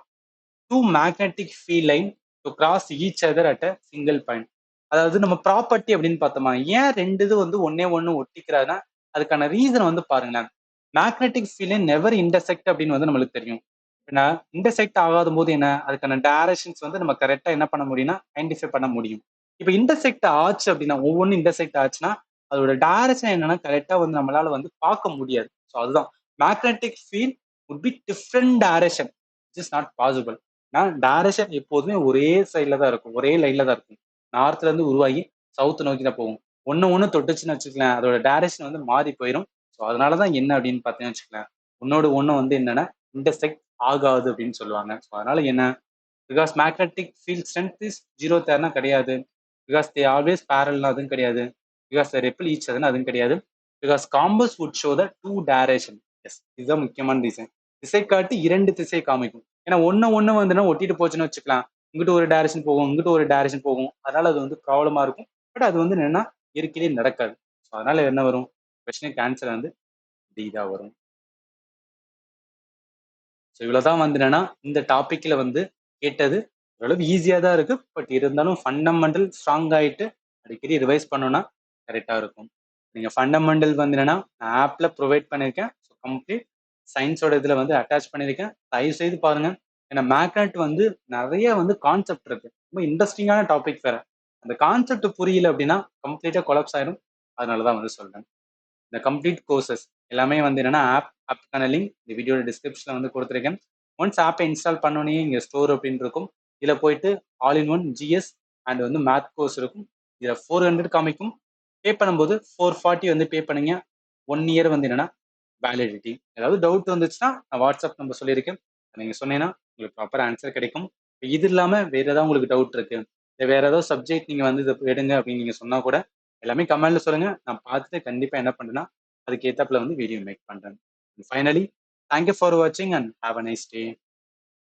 two magnetic field line to cross each other at a single point? அதாவது நம்ம ப்ராப்பர்ட்டி அப்படின்னு பார்த்தோமா, ஏன் ரெண்டு இது வந்து ஒன்னே ஒண்ணு ஒட்டிக்கிறாருன்னா அதுக்கான ரீசன் வந்து பாருங்களேன். Magnetic field line never intersect அப்படின்னு வந்து நம்மளுக்கு தெரியும். ஏன்னா இன்டர்செக்ட் ஆகாத போது என்ன, அதுக்கான டைரக்ஷன்ஸ் வந்து நம்ம கரெக்டா என்ன பண்ண முடியும்னா ஐடென்டிஃபை பண்ண முடியும். இப்போ இன்டர்செக்ட் ஆச்சு அப்படின்னா, ஒவ்வொன்றும் இன்டர்செக்ட் ஆச்சுன்னா அதோட டைரக்ஷன் என்னன்னா கரெக்டா வந்து நம்மளால வந்து பார்க்க முடியாது. ஸோ அதுதான் magnetic field would be different direction, which is not possible. Direction எப்போதுமே ஒரே சைட்ல தான் இருக்கும், ஒரே லைன்ல தான் இருக்கும். நார்த்ல இருந்து உருவாகி சவுத் நோக்கி தான் போகும். ஒண்ணு தொட்டுச்சுன்னு வச்சுக்கலாம், அதோட டைரக்ஷன் வந்து மாறி போயிடும். ஸோ அதனாலதான் என்ன அப்படின்னு பார்த்தீங்கன்னு வச்சுக்கலாம், ஒன்னோட ஒண்ணு வந்து என்னன்னா இன்டர்செக்ட் ஆகாது அப்படின்னு சொல்லுவாங்க. ஸோ அதனால என்ன, because magnetic field strength is zero தேர்னா கிடையாது, பிகாஸ் தே ஆல்வேஸ் பேரல்னா அதுவும் கிடையாது, பிகாஸ் ரெப்பிள் ஈச் அதுன்னு அதுவும் கிடையாது, because compass would show the two direction. Yes, இதுதான் முக்கியமான ரீசன். திசை காட்டி இரண்டு திசை காமிக்கும். ஏன்னா ஒண்ணு வந்துன்னா ஒட்டிட்டு போச்சுன்னு வச்சுக்கலாம், இங்கிட்ட ஒரு டைரக்ஷன் போகும், இங்கிட்ட ஒரு டைரக்ஷன் போகும், அதனால அது வந்து ப்ராப்ளமா இருக்கும். பட் அது வந்து என்னன்னா இயற்கையிலே நடக்காது. ஸோ அதனால என்ன வரும், கொஸ்டினுக்கு ஆன்சர் வந்து டி தான் வரும். ஸோ இவ்வளவுதான் வந்து என்னன்னா இந்த டாபிக்ல வந்து கேட்டது. ஓரளவு ஈஸியா தான் இருக்கு, பட் இருந்தாலும் ஃபண்டமெண்டல் ஸ்ட்ராங் ஆயிட்டு அடிக்கடி ரிவைஸ் பண்ணோம்னா கரெக்டா இருக்கும். நீங்க ஃபண்டமெண்டல் வந்து என்னன்னா நான் ஆப்ல ப்ரொவைட் பண்ணியிருக்கேன். ஸோ கம்ப்ளீட் சயின்ஸோட இதுல வந்து அட்டாச் பண்ணியிருக்கேன், தயவு செய்து பாருங்க. ஏன்னா மேக்னெட் வந்து நிறைய வந்து கான்செப்ட் இருக்கு, ரொம்ப இன்ட்ரெஸ்டிங்கான டாபிக் வேற. அந்த கான்செப்ட் புரியல அப்படின்னா கம்ப்ளீட்டா கொலாப்ஸ் ஆயிடும். அதனாலதான் வந்து சொல்றேன். இந்த கம்ப்ளீட் கோர்சஸ் எல்லாமே வந்து என்னன்னா ஆப்க்கான லிங்க் இந்த வீடியோட டிஸ்கிரிப்ஷன்ல வந்து கொடுத்துருக்கேன். ஒன்ஸ் ஆப்பை இன்ஸ்டால் பண்ணோன்னே இங்கே ஸ்டோர் அப்படின்னு இருக்கும், இதில் போயிட்டு all in one GS and வந்து மேத் கோர்ஸ் இருக்கும். இதில் 400 காமிக்கும். பே பண்ணும்போது 440 வந்து பே பண்ணுங்க. 1 இயர் வந்து என்னன்னா வேலிடிட்டி. ஏதாவது டவுட் வந்துச்சுன்னா நான் வாட்ஸ்அப் நம்பர் சொல்லியிருக்கேன், நீங்கள் சொன்னீங்கன்னா உங்களுக்கு ப்ராப்பர் ஆன்சர் கிடைக்கும். இது இல்லாமல் வேற ஏதாவது உங்களுக்கு டவுட் இருக்கு, இல்லை வேற ஏதாவது சப்ஜெக்ட் நீங்கள் வந்து இதை எடுங்க அப்படின்னு நீங்கள் சொன்னால் கூட எல்லாமே கமெண்ட்ல சொல்லுங்க, நான் பார்த்துட்டு கண்டிப்பா என்ன பண்றேன்னா அதுக்கு ஏத்தாப்புல வந்து வீடியோ மேக் பண்றேன். ஃபைனலி, தேங்க்யூ ஃபார் வாட்சிங் and have a nice day.